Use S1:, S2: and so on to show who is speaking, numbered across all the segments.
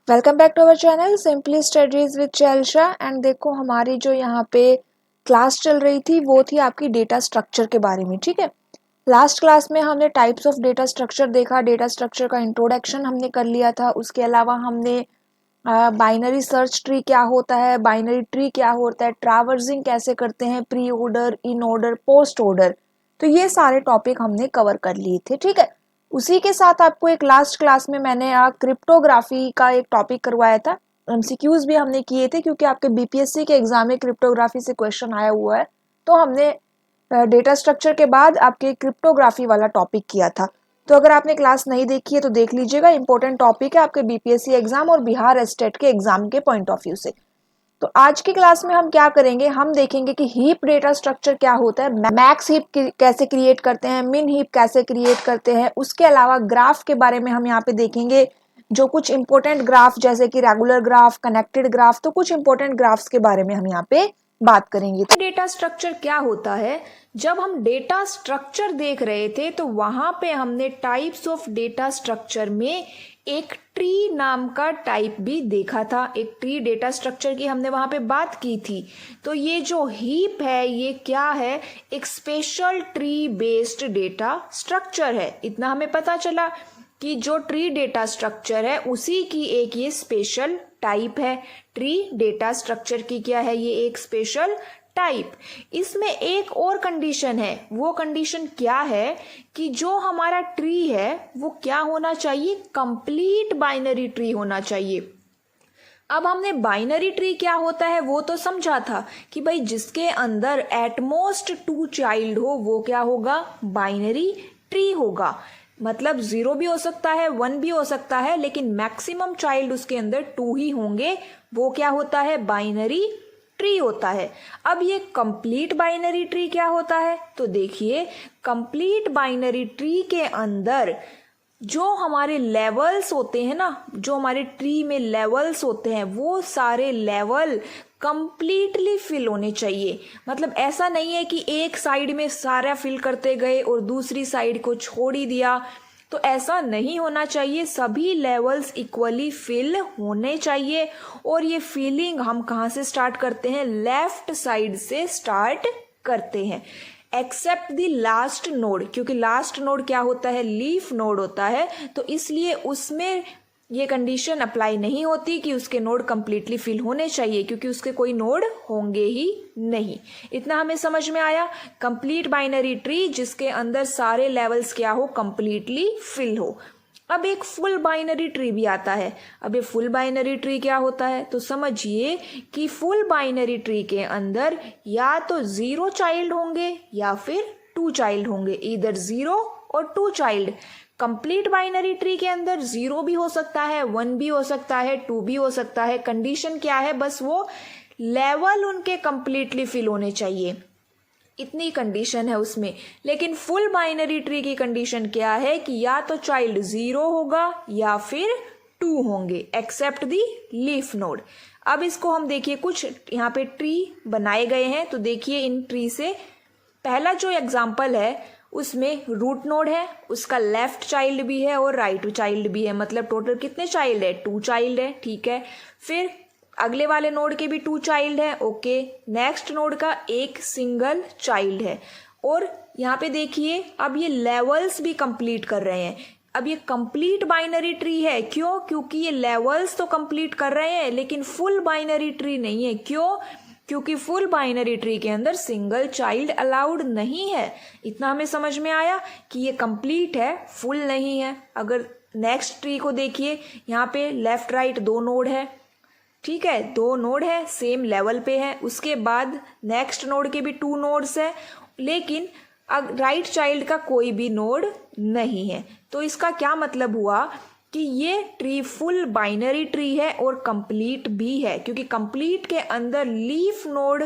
S1: Welcome back to our channel simply studies with चैल्शा। And देखो हमारी जो यहाँ पे क्लास चल रही थी वो थी आपकी डेटा स्ट्रक्चर के बारे में। ठीक है, लास्ट क्लास में हमने टाइप्स ऑफ डेटा स्ट्रक्चर देखा, डेटा स्ट्रक्चर का इंट्रोडक्शन हमने कर लिया था। उसके अलावा हमने बाइनरी सर्च ट्री क्या होता है, बाइनरी ट्री क्या होता है, ट्रैवर्सिंग कैसे करते हैं, pre order, in order, post order, तो ये सारे टॉपिक हमने कवर कर लिए थे। ठीक है, उसी के साथ आपको एक लास्ट क्लास में मैंने क्रिप्टोग्राफी का एक टॉपिक करवाया था। एमसीक्यूज भी हमने किए थे क्योंकि आपके बीपीएससी के एग्जाम में क्रिप्टोग्राफी से क्वेश्चन आया हुआ है। तो हमने डेटा स्ट्रक्चर के बाद आपके क्रिप्टोग्राफी वाला टॉपिक किया था। तो अगर आपने क्लास नहीं देखी है तो देख लीजिएगा, इंपॉर्टेंट टॉपिक है आपके बीपीएससी एग्जाम और बिहार स्टेट के एग्जाम के पॉइंट ऑफ व्यू से। तो आज की क्लास में हम क्या करेंगे, हम देखेंगे कि हीप डेटा स्ट्रक्चर क्या होता है, मैक्स हीप कैसे क्रिएट करते हैं, मिन हीप कैसे क्रिएट करते हैं। उसके अलावा ग्राफ के बारे में हम यहाँ पे देखेंगे, जो कुछ इंपॉर्टेंट ग्राफ जैसे कि रेगुलर ग्राफ, कनेक्टेड ग्राफ, तो कुछ इंपॉर्टेंट ग्राफ्स के बारे में हम यहाँ पे बात करेंगे। तो डेटा स्ट्रक्चर क्या होता है, जब हम डेटा स्ट्रक्चर देख रहे थे तो वहां पे हमने टाइप्स ऑफ डेटा स्ट्रक्चर में एक ट्री नाम का टाइप भी देखा था। एक ट्री डेटा स्ट्रक्चर की हमने वहां पे बात की थी। तो ये जो हीप है ये क्या है, एक special tree based data structure है। इतना हमें पता चला कि जो ट्री डेटा स्ट्रक्चर है उसी की एक ये स्पेशल टाइप है। ट्री डेटा स्ट्रक्चर की क्या है, ये एक स्पेशल टाइप। इसमें एक और कंडीशन है, वो कंडीशन क्या है कि जो हमारा ट्री है वो क्या होना चाहिए, कंप्लीट बाइनरी ट्री होना चाहिए। अब हमने बाइनरी ट्री क्या होता है वो तो समझा था कि भाई जिसके अंदर एटमोस्ट 2 चाइल्ड हो वो क्या होगा, बाइनरी ट्री होगा। मतलब 0 भी हो सकता है, 1 भी हो सकता है, लेकिन मैक्सिमम चाइल्ड उसके अंदर 2 ही होंगे, वो क्या होता है, बाइनरी ट्री होता है। अब ये कंप्लीट बाइनरी ट्री क्या होता है, तो देखिए कंप्लीट बाइनरी ट्री के अंदर जो हमारे लेवल्स होते हैं ना, जो हमारे ट्री में लेवल्स होते हैं वो सारे लेवल कंप्लीटली फिल होने चाहिए। मतलब ऐसा नहीं है कि एक साइड में सारा फिल करते गए और दूसरी साइड को छोड़ ही दिया, तो ऐसा नहीं होना चाहिए। सभी लेवल्स इक्वली फिल होने चाहिए। और ये फिलिंग हम कहाँ से स्टार्ट करते हैं, लेफ्ट साइड से स्टार्ट करते हैं, एक्सेप्ट द लास्ट नोड, क्योंकि लास्ट नोड क्या होता है, लीफ नोड होता है, तो इसलिए उसमें ये कंडीशन अप्लाई नहीं होती कि उसके नोड कंप्लीटली फिल होने चाहिए, क्योंकि उसके कोई नोड होंगे ही नहीं। इतना हमें समझ में आया। कंप्लीट बाइनरी ट्री जिसके अंदर सारे लेवल्स क्या हो, कंप्लीटली फिल हो। अब एक फुल बाइनरी ट्री भी आता है। अब ये फुल बाइनरी ट्री क्या होता है, तो समझिए कि फुल बाइनरी ट्री के अंदर या तो 0 चाइल्ड होंगे या फिर 2 चाइल्ड होंगे, इधर 0 और 2 चाइल्ड। कंप्लीट बाइनरी ट्री के अंदर 0 भी हो सकता है, 1 भी हो सकता है, 2 भी हो सकता है। कंडीशन क्या है, बस वो लेवल उनके कंप्लीटली फिल होने चाहिए, इतनी कंडीशन है उसमें। लेकिन फुल बाइनरी ट्री की कंडीशन क्या है कि या तो चाइल्ड 0 होगा या फिर 2 होंगे, एक्सेप्ट दी लीफ नोड। अब इसको हम देखिए, कुछ यहाँ पे ट्री बनाए गए हैं, तो देखिए इन ट्री से पहला जो एग्जाम्पल है उसमें रूट नोड है, उसका लेफ्ट चाइल्ड भी है और राइट चाइल्ड भी है। मतलब टोटल कितने चाइल्ड है, 2 चाइल्ड है। ठीक है, फिर अगले वाले नोड के भी 2 चाइल्ड है। ओके, नेक्स्ट नोड का एक सिंगल चाइल्ड है। और यहाँ पे देखिए अब ये लेवल्स भी कंप्लीट कर रहे हैं। अब ये कंप्लीट बाइनरी ट्री है, क्यों, क्योंकि ये लेवल्स तो कंप्लीट कर रहे हैं लेकिन फुल बाइनरी ट्री नहीं है। क्यों, क्योंकि फुल बाइनरी ट्री के अंदर सिंगल चाइल्ड अलाउड नहीं है। इतना हमें समझ में आया कि ये कंप्लीट है, फुल नहीं है। अगर नेक्स्ट ट्री को देखिए, यहाँ पे लेफ्ट राइट 2 नोड है। ठीक है, 2 नोड है, सेम लेवल पे है। उसके बाद नेक्स्ट नोड के भी 2 नोड्स है, लेकिन राइट चाइल्ड का कोई भी नोड नहीं है। तो इसका क्या मतलब हुआ कि ये ट्री फुल बाइनरी ट्री है और कंप्लीट भी है, क्योंकि कंप्लीट के अंदर लीफ नोड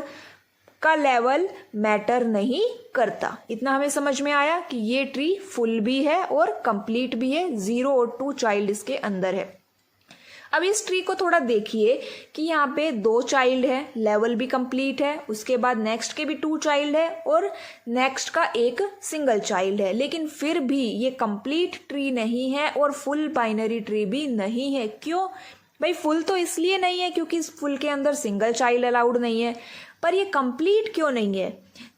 S1: का लेवल मैटर नहीं करता। इतना हमें समझ में आया कि ये ट्री फुल भी है और कंप्लीट भी है, 0 और 2 चाइल्ड इसके अंदर है। अब इस ट्री को थोड़ा देखिए कि यहाँ पे 2 चाइल्ड है, लेवल भी कंप्लीट है, उसके बाद नेक्स्ट के भी 2 चाइल्ड है और नेक्स्ट का एक सिंगल चाइल्ड है, लेकिन फिर भी ये कंप्लीट ट्री नहीं है और फुल बाइनरी ट्री भी नहीं है। क्यों, भाई फुल तो इसलिए नहीं है क्योंकि इस फुल के अंदर सिंगल चाइल्ड अलाउड नहीं है, पर ये कंप्लीट क्यों नहीं है?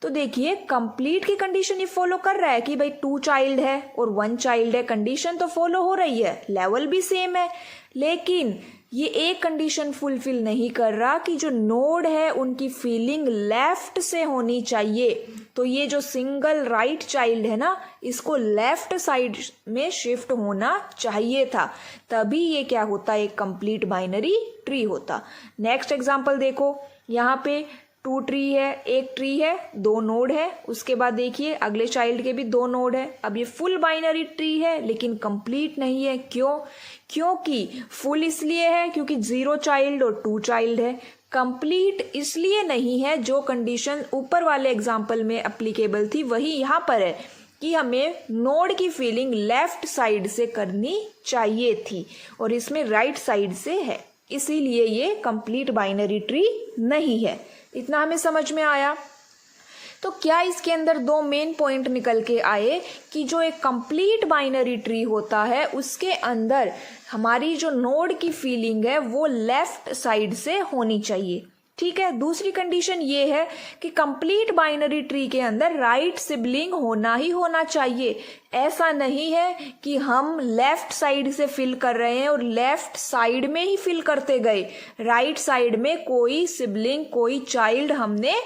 S1: तो देखिए कंप्लीट की कंडीशन ये फॉलो कर रहा है कि भाई 2 चाइल्ड है और 1 चाइल्ड है, कंडीशन तो फॉलो हो रही है, लेवल भी सेम है, लेकिन ये एक कंडीशन फुलफिल नहीं कर रहा कि जो नोड है उनकी फीलिंग लेफ्ट से होनी चाहिए। तो ये जो सिंगल राइट चाइल्ड है ना, इसको लेफ्ट साइड में शिफ्ट होना चाहिए था, तभी ये क्या होता, एक कंप्लीट बाइनरी ट्री होता। नेक्स्ट एग्जांपल देखो, यहाँ पे 2 ट्री है, एक ट्री है, 2 नोड है, उसके बाद देखिए अगले चाइल्ड के भी 2 नोड है। अब ये फुल बाइनरी ट्री है लेकिन कंप्लीट नहीं है, क्यों? क्योंकि फुल इसलिए है क्योंकि 0 चाइल्ड और 2 चाइल्ड है। कंप्लीट इसलिए नहीं है, जो कंडीशन ऊपर वाले एग्जाम्पल में एप्लीकेबल थी वही यहाँ पर है कि हमें नोड की फीलिंग लेफ्ट साइड से करनी चाहिए थी और इसमें राइट साइड से है, इसीलिए ये कंप्लीट बाइनरी ट्री नहीं है। इतना हमें समझ में आया। तो क्या इसके अंदर 2 मेन पॉइंट निकल के आए कि जो एक कंप्लीट बाइनरी ट्री होता है उसके अंदर हमारी जो नोड की फीलिंग है वो लेफ्ट साइड से होनी चाहिए, ठीक है। दूसरी कंडीशन ये है कि कंप्लीट बाइनरी ट्री के अंदर राइट सिबलिंग होना ही होना चाहिए। ऐसा नहीं है कि हम लेफ्ट साइड से फिल कर रहे हैं और लेफ्ट साइड में ही फिल करते गए, राइट साइड में कोई सिबलिंग कोई चाइल्ड हमने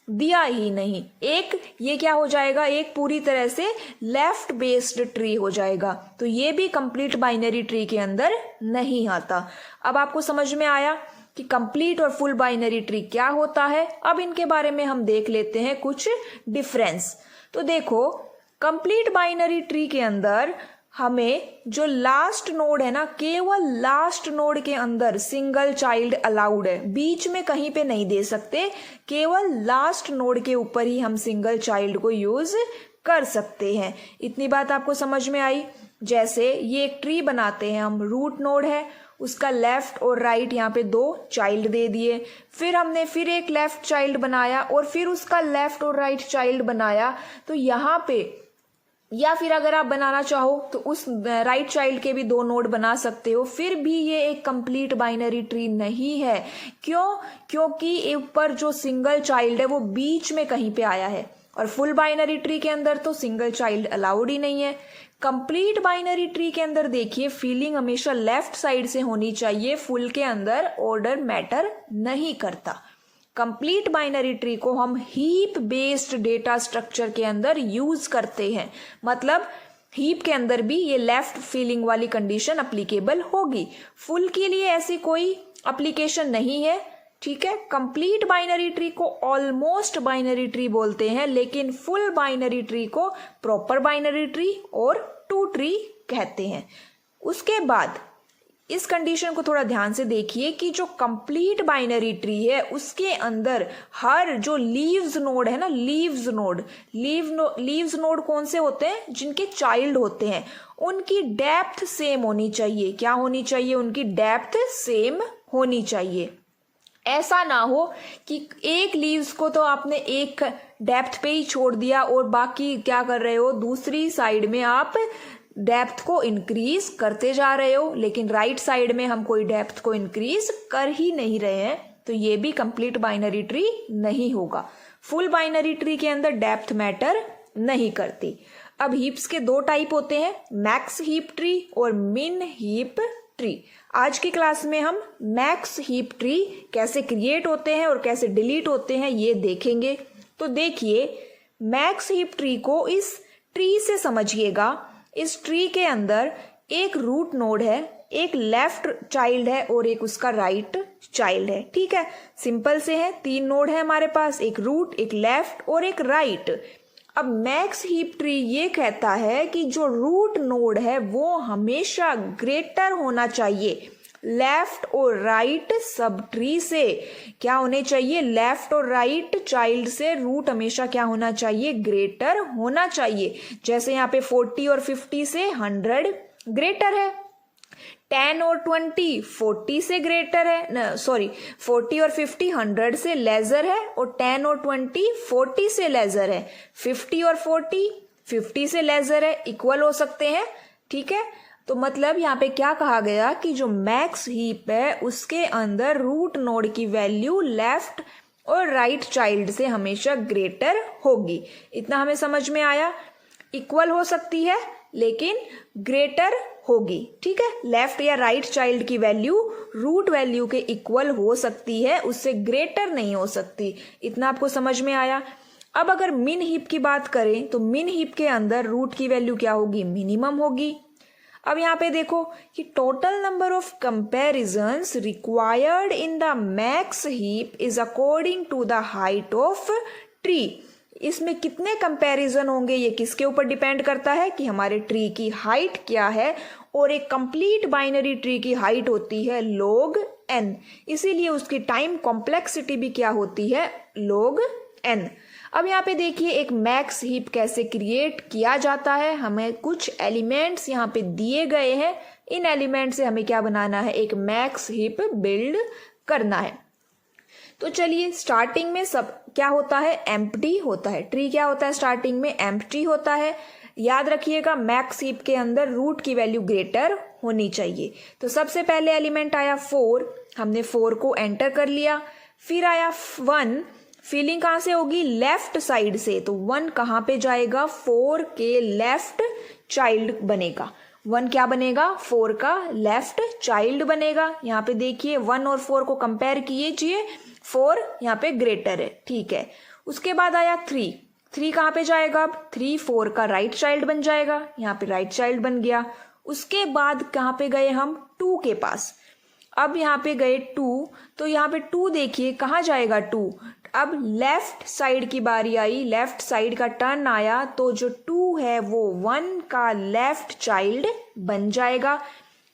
S1: दिया ही नहीं। एक ये क्या हो जाएगा, एक पूरी तरह से लेफ्ट बेस्ड ट्री हो जाएगा, तो ये भी कंप्लीट बाइनरी ट्री के अंदर नहीं आता। अब आपको समझ में आया कि कंप्लीट और फुल बाइनरी ट्री क्या होता है। अब इनके बारे में हम देख लेते हैं कुछ डिफरेंस। तो देखो कंप्लीट बाइनरी ट्री के अंदर हमें जो लास्ट नोड है ना, केवल लास्ट नोड के अंदर सिंगल चाइल्ड अलाउड है, बीच में कहीं पे नहीं दे सकते, केवल लास्ट नोड के ऊपर ही हम सिंगल चाइल्ड को यूज कर सकते हैं। इतनी बात आपको समझ में आई। जैसे ये एक ट्री बनाते हैं हम, रूट नोड है, उसका लेफ्ट और राइट यहाँ पे 2 चाइल्ड दे दिए, फिर हमने फिर एक लेफ्ट चाइल्ड बनाया और फिर उसका लेफ्ट और राइट चाइल्ड बनाया, तो यहाँ पे या फिर अगर आप बनाना चाहो तो उस राइट चाइल्ड के भी 2 नोड बना सकते हो, फिर भी ये एक कंप्लीट बाइनरी ट्री नहीं है। क्यों? क्योंकि ऊपर जो सिंगल चाइल्ड है वो बीच में कहीं पे आया है, और फुल बाइनरी ट्री के अंदर तो सिंगल चाइल्ड अलाउड ही नहीं है। कंप्लीट बाइनरी ट्री के अंदर देखिए फीलिंग हमेशा लेफ्ट साइड से होनी चाहिए, फुल के अंदर ऑर्डर मैटर नहीं करता। कंप्लीट बाइनरी ट्री को हम हीप बेस्ड डेटा स्ट्रक्चर के अंदर यूज करते हैं, मतलब हीप के अंदर भी ये लेफ्ट फीलिंग वाली कंडीशन अप्लीकेबल होगी। फुल के लिए ऐसी कोई एप्लीकेशन नहीं है, ठीक है। कंप्लीट बाइनरी ट्री को ऑलमोस्ट बाइनरी ट्री बोलते हैं, लेकिन फुल बाइनरी ट्री को प्रॉपर बाइनरी ट्री और 2 ट्री कहते हैं। उसके बाद इस कंडीशन को थोड़ा ध्यान से देखिए कि जो कंप्लीट बाइनरी ट्री है उसके अंदर हर जो लीव्स नोड है ना, लीव्स नोड कौन से होते हैं, जिनके चाइल्ड होते हैं, उनकी डेप्थ सेम होनी चाहिए। क्या होनी चाहिए? उनकी डेप्थ सेम होनी चाहिए। ऐसा ना हो कि एक लीव्स को तो आपने एक डेप्थ पे ही छोड़ दिया और बाकी क्या कर रहे हो, दूसरी साइड में आप डेप्थ को इंक्रीज करते जा रहे हो, लेकिन राइट साइड में हम कोई डेप्थ को इंक्रीज कर ही नहीं रहे हैं, तो ये भी कंप्लीट बाइनरी ट्री नहीं होगा। फुल बाइनरी ट्री के अंदर डेप्थ मैटर नहीं करती। अब हीप्स के 2 टाइप होते हैं, मैक्स हीप ट्री और मिन हीप ट्री। आज की क्लास में हम मैक्स हीप ट्री कैसे क्रिएट होते हैं और कैसे डिलीट होते हैं ये देखेंगे। तो देखिए मैक्स हीप ट्री को इस ट्री से समझिएगा। इस ट्री के अंदर एक रूट नोड है, एक लेफ्ट चाइल्ड है और एक उसका राइट चाइल्ड है, ठीक है। सिंपल से है, 3 नोड है हमारे पास, एक रूट, एक लेफ्ट और एक राइट। अब मैक्स हीप ट्री ये कहता है कि जो रूट नोड है वो हमेशा ग्रेटर होना चाहिए लेफ्ट और राइट सब ट्री से। क्या होने चाहिए? लेफ्ट और राइट चाइल्ड से रूट हमेशा क्या होना चाहिए? ग्रेटर होना चाहिए। जैसे यहाँ पे 40 और 50 से 100 ग्रेटर है, 10 और 20 40 से ग्रेटर है, 40 और 50 100 से लेजर है, और 10 और 20 40 से लेजर है, 50 और 40 50 से लेजर है, इक्वल हो सकते हैं, ठीक है। तो मतलब यहाँ पे क्या कहा गया कि जो मैक्स हीप है उसके अंदर रूट नोड की वैल्यू लेफ्ट और राइट चाइल्ड से हमेशा ग्रेटर होगी। इतना हमें समझ में आया। इक्वल हो सकती है लेकिन ग्रेटर होगी, ठीक है। लेफ्ट या राइट चाइल्ड की वैल्यू रूट वैल्यू के इक्वल हो सकती है, उससे ग्रेटर नहीं हो सकती। इतना आपको समझ में आया। अब अगर मिन हीप की बात करें तो मिन हीप के अंदर रूट की वैल्यू क्या होगी, मिनिमम होगी। अब यहाँ पे देखो कि total number of comparisons required in the max heap is according to the height of tree. इसमें कितने कंपैरिजन होंगे ये किसके ऊपर डिपेंड करता है कि हमारे ट्री की हाइट क्या है, और एक कंप्लीट बाइनरी ट्री की हाइट होती है log n, इसीलिए उसकी टाइम कॉम्प्लेक्सिटी भी क्या होती है, log n। अब यहाँ पे देखिए एक मैक्स हीप कैसे क्रिएट किया जाता है। हमें कुछ एलिमेंट्स यहाँ पे दिए गए हैं, इन एलिमेंट से हमें क्या बनाना है, एक मैक्स हीप बिल्ड करना है। तो चलिए स्टार्टिंग में सब क्या होता है, एम्प्टी होता है। ट्री क्या होता है, स्टार्टिंग में एम्प्टी होता है। याद रखिएगा मैक्स हीप के अंदर रूट की वैल्यू ग्रेटर होनी चाहिए। तो सबसे पहले एलिमेंट आया 4, हमने 4 को एंटर कर लिया। फिर आया 1, फिलिंग कहाँ से होगी, लेफ्ट साइड से। तो 1 कहाँ पे जाएगा, 4 के लेफ्ट चाइल्ड बनेगा। 1 क्या बनेगा, 4 का लेफ्ट चाइल्ड बनेगा। यहाँ पे देखिए 1 और 4 को कंपेयर कीजिए, 4 यहाँ पे ग्रेटर है, ठीक है। उसके बाद आया 3 कहाँ पे जाएगा, अब 3 4 का राइट चाइल्ड बन जाएगा, यहाँ पे राइट चाइल्ड बन गया। उसके बाद कहाँ पे गए हम, 2 के पास। अब यहाँ पे गए 2, तो यहाँ पे 2 देखिए कहाँ जाएगा 2, अब लेफ्ट साइड की बारी आई, लेफ्ट साइड का टर्न आया, तो जो 2 है वो 1 का लेफ्ट चाइल्ड बन जाएगा।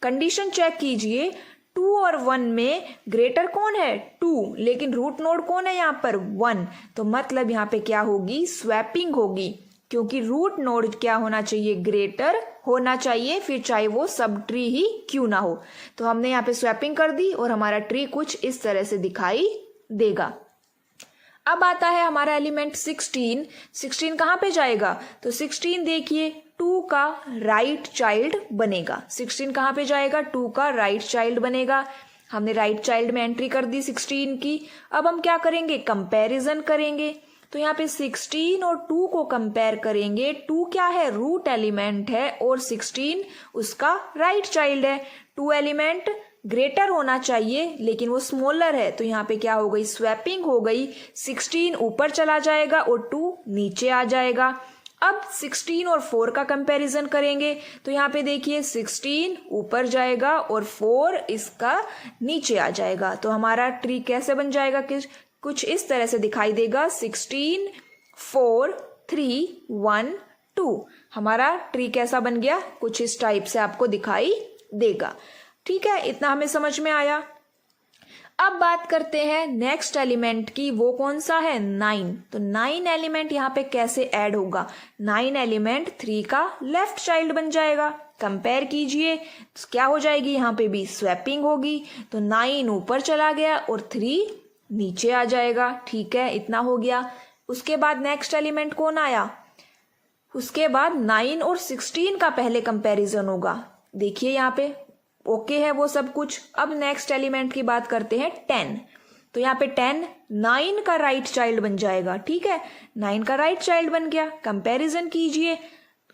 S1: कंडीशन चेक कीजिए, 2 और 1 में ग्रेटर कौन है, 2, लेकिन रूट नोड कौन है यहाँ पर, 1। तो मतलब यहाँ पे क्या होगी, स्वैपिंग होगी, क्योंकि रूट नोड क्या होना चाहिए, ग्रेटर होना चाहिए, फिर चाहे वो सब ट्री ही क्यों ना हो। तो हमने यहाँ पे स्वैपिंग कर दी और हमारा ट्री कुछ इस तरह से दिखाई देगा। अब आता है हमारा एलिमेंट 16 कहाँ पे जाएगा, तो 16 देखिए 2 का राइट चाइल्ड बनेगा। 16 कहाँ पे जाएगा, 2 का राइट चाइल्ड बनेगा। हमने राइट चाइल्ड में एंट्री कर दी 16 की। अब हम क्या करेंगे, कंपैरिजन करेंगे। तो यहाँ पे 16 और 2 को कंपेयर करेंगे। 2 क्या है, रूट एलिमेंट है, और 16 उसका राइट चाइल्ड है। 2 एलिमेंट ग्रेटर होना चाहिए लेकिन वो स्मॉलर है, तो यहाँ पे क्या हो गई, स्वैपिंग हो गई। 16 ऊपर चला जाएगा और 2 नीचे आ जाएगा। अब 16 और 4 का कंपैरिजन करेंगे, तो यहाँ पे देखिए 16 ऊपर जाएगा और 4 इसका नीचे आ जाएगा। तो हमारा ट्री कैसे बन जाएगा, कुछ इस तरह से दिखाई देगा, 16 4 3 1 2। हमारा ट्री कैसा बन गया, कुछ इस टाइप से आपको दिखाई देगा, ठीक है। इतना हमें समझ में आया। अब बात करते हैं नेक्स्ट एलिमेंट की, वो कौन सा है, 9। तो 9 एलिमेंट यहाँ पे कैसे ऐड होगा, 9 एलिमेंट 3 का लेफ्ट चाइल्ड बन जाएगा। कंपेयर कीजिए तो क्या हो जाएगी, यहाँ पे भी स्वैपिंग होगी। तो 9 ऊपर चला गया और 3 नीचे आ जाएगा, ठीक है। इतना हो गया। उसके बाद नेक्स्ट एलिमेंट कौन आया, उसके बाद 9 और 16 का पहले कंपैरिजन होगा। देखिए यहाँ पे ओके है वो सब कुछ। अब नेक्स्ट एलिमेंट की बात करते हैं 10। तो यहाँ पे 10 9 का राइट चाइल्ड बन जाएगा, ठीक है। 9 का राइट चाइल्ड बन गया। कंपैरिजन कीजिए,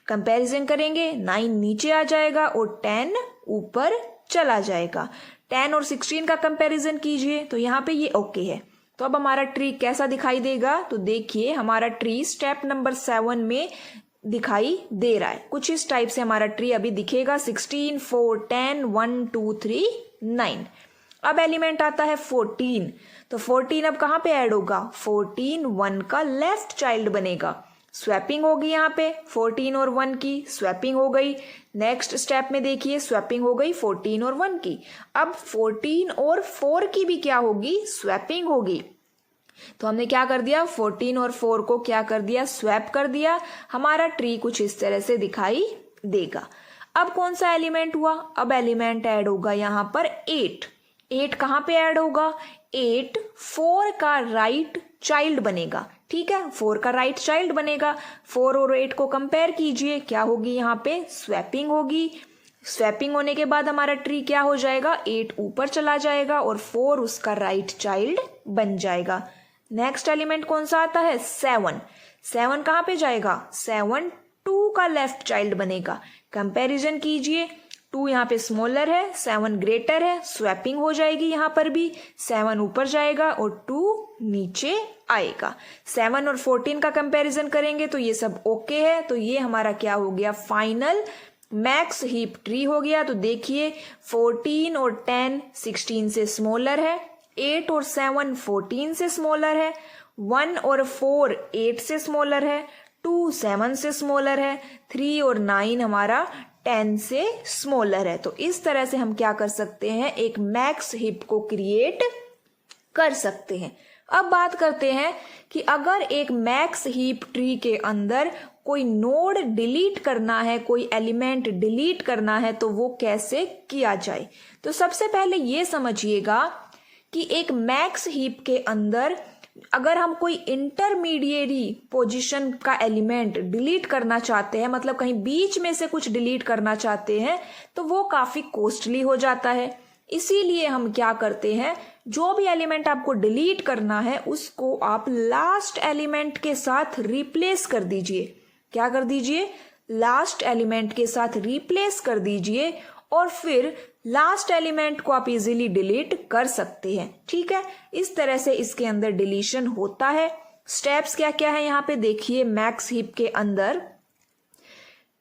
S1: कंपैरिजन करेंगे, 9 नीचे आ जाएगा और 10 ऊपर चला जाएगा। 10 और 16 का कंपैरिजन कीजिए, तो यहाँ पे ये ओके है। तो अब हमारा ट्री कैसा दिखाई देगा, तो देखिए हमारा ट्री स्टेप नंबर 7 में दिखाई दे रहा है। कुछ इस टाइप से हमारा ट्री अभी दिखेगा, 16 4 10 1 2 3 9। अब एलिमेंट आता है 14। तो 14 अब कहाँ पे ऐड होगा, 14 1 का लेफ्ट चाइल्ड बनेगा। स्वैपिंग होगी यहाँ पे 14 और 1 की, स्वैपिंग हो गई। नेक्स्ट स्टेप में देखिए स्वैपिंग हो गई 14 और 1 की। अब 14 और 4 की भी क्या होगी, स्वैपिंग होगी। तो हमने क्या कर दिया, 14 और 4 को क्या कर दिया, स्वैप कर दिया। हमारा ट्री कुछ इस तरह से दिखाई देगा। अब कौन सा एलिमेंट हुआ, अब एलिमेंट ऐड होगा यहाँ पर 8 कहाँ पे ऐड होगा, 8 4 का राइट चाइल्ड बनेगा, ठीक है। 4 का राइट चाइल्ड बनेगा। 4 और 8 को कंपेयर कीजिए, क्या होगी यहाँ पे, स्वैपिंग होगी। स्वैपिंग होने के बाद हमारा ट्री क्या हो जाएगा, 8 ऊपर चला जाएगा और 4 उसका राइट चाइल्ड बन जाएगा। नेक्स्ट एलिमेंट कौन सा आता है, 7। 7 कहाँ पे जाएगा, 7 2 का लेफ्ट चाइल्ड बनेगा। कंपैरिजन कीजिए, 2 यहाँ पे स्मॉलर है, 7 ग्रेटर है, स्वैपिंग हो जाएगी यहाँ पर भी, 7 ऊपर जाएगा और 2 नीचे आएगा। 7 और 14 का कंपैरिजन करेंगे तो ये सब ओके है, तो ये हमारा क्या हो गया, फाइनल मैक्स हीप ट्री हो गया। तो देखिए 14 और 10 16 से स्मॉलर है, 8 और 7 14 से स्मॉलर है, 1 और 4 8 से स्मॉलर है, 2 7 से स्मॉलर है, 3 और 9 हमारा 10 से स्मॉलर है। तो इस तरह से हम क्या कर सकते हैं, एक मैक्स हीप को क्रिएट कर सकते हैं। अब बात करते हैं कि अगर एक मैक्स हीप ट्री के अंदर कोई नोड डिलीट करना है, कोई एलिमेंट डिलीट करना है, तो वो कैसे किया जाए। तो सबसे पहले ये समझिएगा कि एक मैक्स हीप के अंदर अगर हम कोई इंटरमीडिएरी पोजीशन का एलिमेंट डिलीट करना चाहते हैं, मतलब कहीं बीच में से कुछ डिलीट करना चाहते हैं, तो वो काफी कॉस्टली हो जाता है। इसीलिए हम क्या करते हैं, जो भी एलिमेंट आपको डिलीट करना है उसको आप लास्ट एलिमेंट के साथ रिप्लेस कर दीजिए। क्या कर दीजिए, लास्ट एलिमेंट के साथ रिप्लेस कर दीजिए और फिर लास्ट एलिमेंट को आप इजीली डिलीट कर सकते हैं। ठीक है, इस तरह से इसके अंदर डिलीशन होता है। स्टेप्स क्या क्या है यहाँ पे देखिए, मैक्स हीप के अंदर,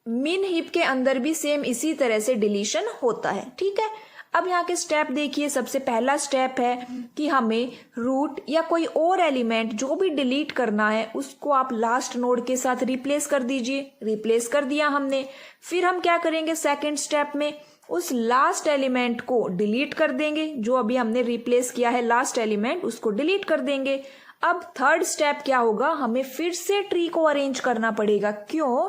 S1: मिन हीप के अंदर भी सेम इसी तरह से डिलीशन होता है। ठीक है, अब यहाँ के स्टेप देखिए। सबसे पहला स्टेप है कि हमें रूट या कोई और एलिमेंट जो भी डिलीट करना है उसको आप लास्ट नोड के साथ रिप्लेस कर दीजिए। रिप्लेस कर दिया हमने, फिर हम क्या करेंगे, सेकंड स्टेप में उस लास्ट एलिमेंट को डिलीट कर देंगे, जो अभी हमने रिप्लेस किया है लास्ट एलिमेंट उसको डिलीट कर देंगे। अब थर्ड स्टेप क्या होगा, हमें फिर से ट्री को अरेंज करना पड़ेगा। क्यों,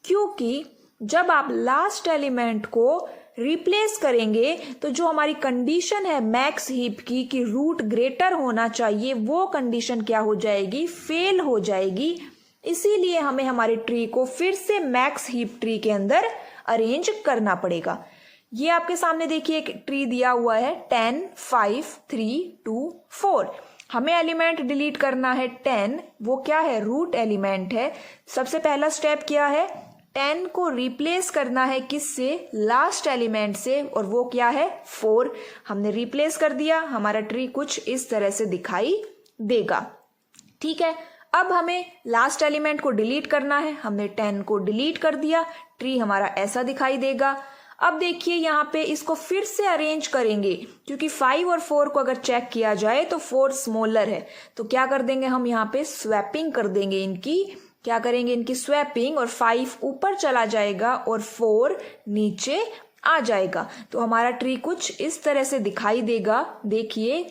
S1: क्योंकि जब आप लास्ट एलिमेंट को रिप्लेस करेंगे तो जो हमारी कंडीशन है मैक्स हीप की कि रूट ग्रेटर होना चाहिए, वो कंडीशन क्या हो जाएगी, फेल हो जाएगी। इसीलिए हमें हमारे ट्री को फिर से मैक्स हीप ट्री के अंदर अरेंज करना पड़ेगा। ये आपके सामने देखिए एक ट्री दिया हुआ है 10 5 3 2 4। हमें एलिमेंट डिलीट करना है 10, वो क्या है, रूट एलिमेंट है। सबसे पहला स्टेप क्या है, 10 को रिप्लेस करना है किससे, लास्ट एलिमेंट से, और वो क्या है, 4। हमने रिप्लेस कर दिया, हमारा ट्री कुछ इस तरह से दिखाई देगा। ठीक है, अब हमें लास्ट एलिमेंट को डिलीट करना है, हमने 10 को डिलीट कर दिया, ट्री हमारा ऐसा दिखाई देगा। अब देखिए यहाँ पे इसको फिर से अरेंज करेंगे, क्योंकि 5 और 4 को अगर चेक किया जाए तो 4 स्मॉलर है, तो क्या कर देंगे हम यहाँ पे स्वैपिंग कर देंगे इनकी। क्या करेंगे, इनकी स्वैपिंग, और 5 ऊपर चला जाएगा और 4 नीचे आ जाएगा। तो हमारा ट्री कुछ इस तरह से दिखाई देगा। देखिए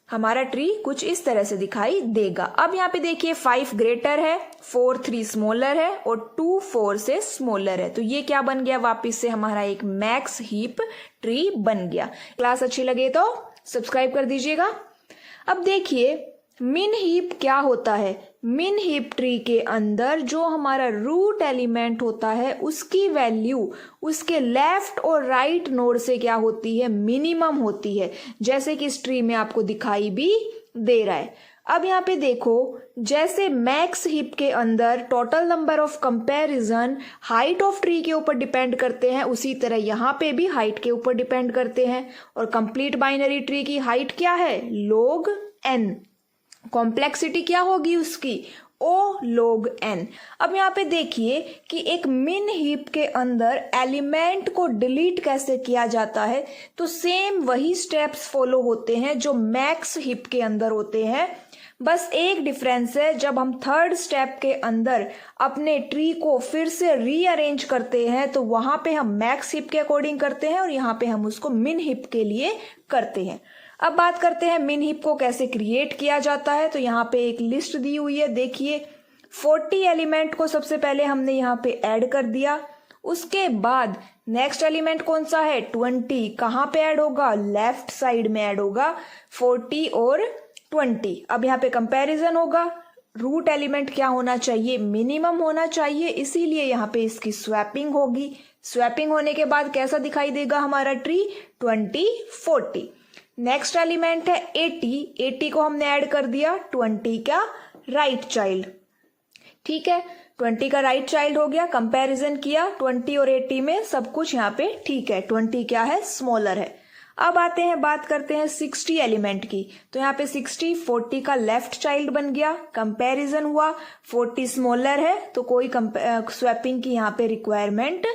S1: हमारा ट्री कुछ इस तरह से दिखाई देगा। अब यहाँ पे देखिए 5 ग्रेटर है, 4 3 स्मॉलर है और 2 4 से स्मॉलर है। तो ये क्या बन गया, वापस से हमारा एक मैक्स हीप ट्री बन गया। क्लास अच्छी लगे तो सब्सक्राइब कर दीजिएगा। अब देखिए मिन हीप क्या होता है। मिन हीप ट्री के अंदर जो हमारा रूट एलिमेंट होता है उसकी वैल्यू उसके लेफ्ट और राइट नोड से क्या होती है, मिनिमम होती है, जैसे कि इस ट्री में आपको दिखाई भी दे रहा है। अब यहाँ पे देखो, जैसे मैक्स हीप के अंदर total number of comparison height of tree के ऊपर डिपेंड करते हैं, उसी तरह यहाँ पे भी हाइट के ऊपर डिपेंड करते हैं। और कंप्लीट बाइनरी ट्री की हाइट क्या है, log n। कॉम्प्लेक्सिटी क्या होगी उसकी, O log n। अब यहाँ पे देखिए कि एक मिन हीप के अंदर एलिमेंट को डिलीट कैसे किया जाता है, तो सेम वही स्टेप्स फॉलो होते हैं जो मैक्स हीप के अंदर होते हैं। बस एक डिफरेंस है, जब हम थर्ड स्टेप के अंदर अपने ट्री को फिर से रीअरेंज करते हैं तो वहां पे हम मैक्स हीप के अकॉर्डिंग करते हैं और यहाँ पे हम उसको मिन हीप के लिए करते हैं। अब बात करते हैं मिन हीप को कैसे क्रिएट किया जाता है। तो यहाँ पे एक लिस्ट दी हुई है, देखिए 40 एलिमेंट को सबसे पहले हमने यहाँ पे ऐड कर दिया। उसके बाद नेक्स्ट एलिमेंट कौन सा है, 20। कहाँ पे ऐड होगा, लेफ्ट साइड में ऐड होगा, 40 और 20। अब यहाँ पे कंपैरिजन होगा, रूट एलिमेंट क्या होना चाहिए, मिनिमम होना चाहिए, इसीलिए यहाँ पे इसकी स्वैपिंग होगी। स्वैपिंग होने के बाद कैसा दिखाई देगा हमारा ट्री, 20 40। नेक्स्ट एलिमेंट है 80, 80 को हमने ऐड कर दिया 20 का राइट चाइल्ड, ठीक है, 20 का राइट चाइल्ड हो गया। कंपैरिजन किया 20 और 80 में, सब कुछ यहाँ पे ठीक है, 20 क्या है, स्मॉलर है। अब आते हैं, बात करते हैं 60 एलिमेंट की। तो यहाँ पे 60 40 का लेफ्ट चाइल्ड बन गया, कंपैरिजन हुआ, 40 स्मॉलर है तो कोई स्वैपिंग की यहाँ पे रिक्वायरमेंट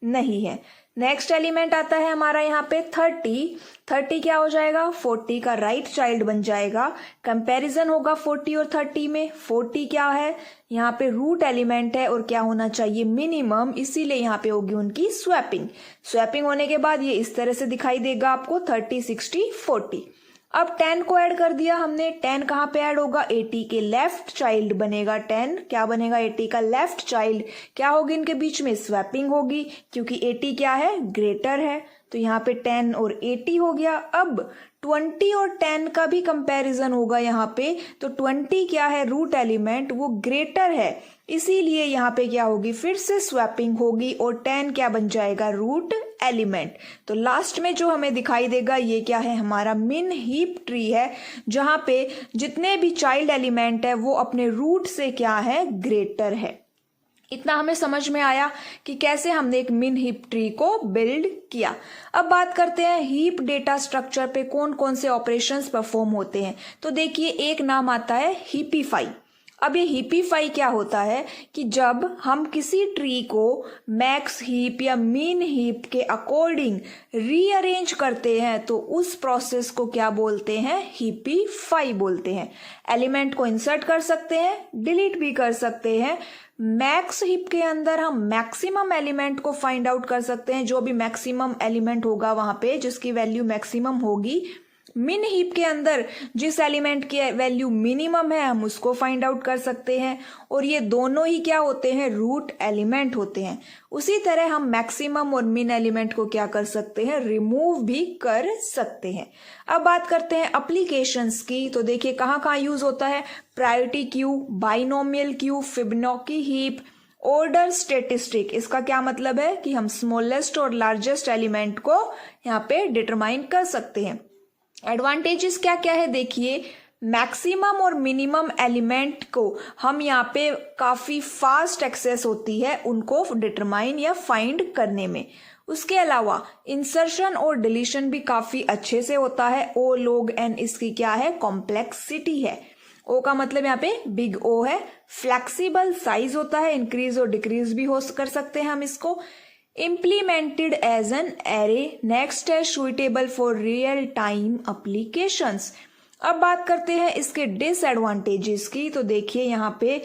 S1: नहीं है। नेक्स्ट एलिमेंट आता है हमारा यहाँ पे 30, 30 क्या हो जाएगा, 40 का राइट चाइल्ड बन जाएगा। कंपैरिजन होगा 40 और 30 में, 40 क्या है, यहाँ पे रूट एलिमेंट है और क्या होना चाहिए, मिनिमम, इसीलिए यहाँ पे होगी उनकी स्वैपिंग। स्वैपिंग होने के बाद ये इस तरह से दिखाई देगा आपको 30 60 40। अब 10 को ऐड कर दिया हमने, 10 कहाँ पे ऐड होगा, 80 के लेफ्ट चाइल्ड बनेगा, 10 क्या बनेगा, 80 का लेफ्ट चाइल्ड। क्या होगी इनके बीच में, स्वैपिंग होगी, क्योंकि 80 क्या है, ग्रेटर है, तो यहाँ पे 10 और 80 हो गया। अब 20 और 10 का भी कंपैरिजन होगा यहाँ पे, तो 20 क्या है, रूट एलिमेंट, वो ग्रेटर है, इसीलिए यहाँ पे क्या होगी, फिर से स्वैपिंग होगी और 10 क्या बन जाएगा, रूट एलिमेंट। तो लास्ट में जो हमें दिखाई देगा ये क्या है, हमारा मिन हीप ट्री है, जहां पे जितने भी चाइल्ड एलिमेंट है वो अपने रूट से क्या है, ग्रेटर है। इतना हमें समझ में आया कि कैसे हमने एक मिन हीप ट्री को बिल्ड किया। अब बात करते हैं हीप डेटा स्ट्रक्चर पे कौन कौन से ऑपरेशंस परफॉर्म होते हैं। तो देखिए, एक नाम आता है हीपीफाई। अब ये हीपीफाई क्या होता है कि जब हम किसी ट्री को मैक्स हीप या मीन हीप के अकॉर्डिंग रीअरेंज करते हैं तो उस प्रोसेस को क्या बोलते हैं, हीपीफाई बोलते हैं। एलिमेंट को इंसर्ट कर सकते हैं, डिलीट भी कर सकते हैं। मैक्स हीप के अंदर हम मैक्सिमम एलिमेंट को फाइंड आउट कर सकते हैं, जो भी मैक्सिमम एलिमेंट होगा वहां पे जिसकी वैल्यू मैक्सिमम होगी। मिन हीप के अंदर जिस एलिमेंट की वैल्यू मिनिमम है हम उसको फाइंड आउट कर सकते हैं, और ये दोनों ही क्या होते हैं, रूट एलिमेंट होते हैं। उसी तरह हम मैक्सिमम और मिन एलिमेंट को क्या कर सकते हैं, रिमूव भी कर सकते हैं। अब बात करते हैं एप्लीकेशंस की। तो देखिए कहाँ कहाँ यूज होता है, priority queue, binomial Q, Fibonacci heap, order statistic. इसका क्या मतलब है कि हम स्मॉलेस्ट और लार्जेस्ट एलिमेंट को यहाँ पे डिटरमाइन कर सकते हैं। एडवांटेजेस क्या क्या है, देखिए, मैक्सिमम और मिनिमम एलिमेंट को हम यहाँ पे काफी फास्ट एक्सेस होती है उनको डिटरमाइन या फाइंड करने में। उसके अलावा इंसर्शन और डिलीशन भी काफी अच्छे से होता है। ओ लॉग एन इसकी क्या है, कॉम्प्लेक्सिटी है। ओ का मतलब यहाँ पे बिग ओ है। फ्लेक्सिबल साइज होता है, इंक्रीज और डिक्रीज भी हो कर सकते हैं हम इसको। implemented as an array। Next है suitable for real time applications। अब बात करते हैं इसके डिसएडवांटेजेस की। तो देखिए यहाँ पे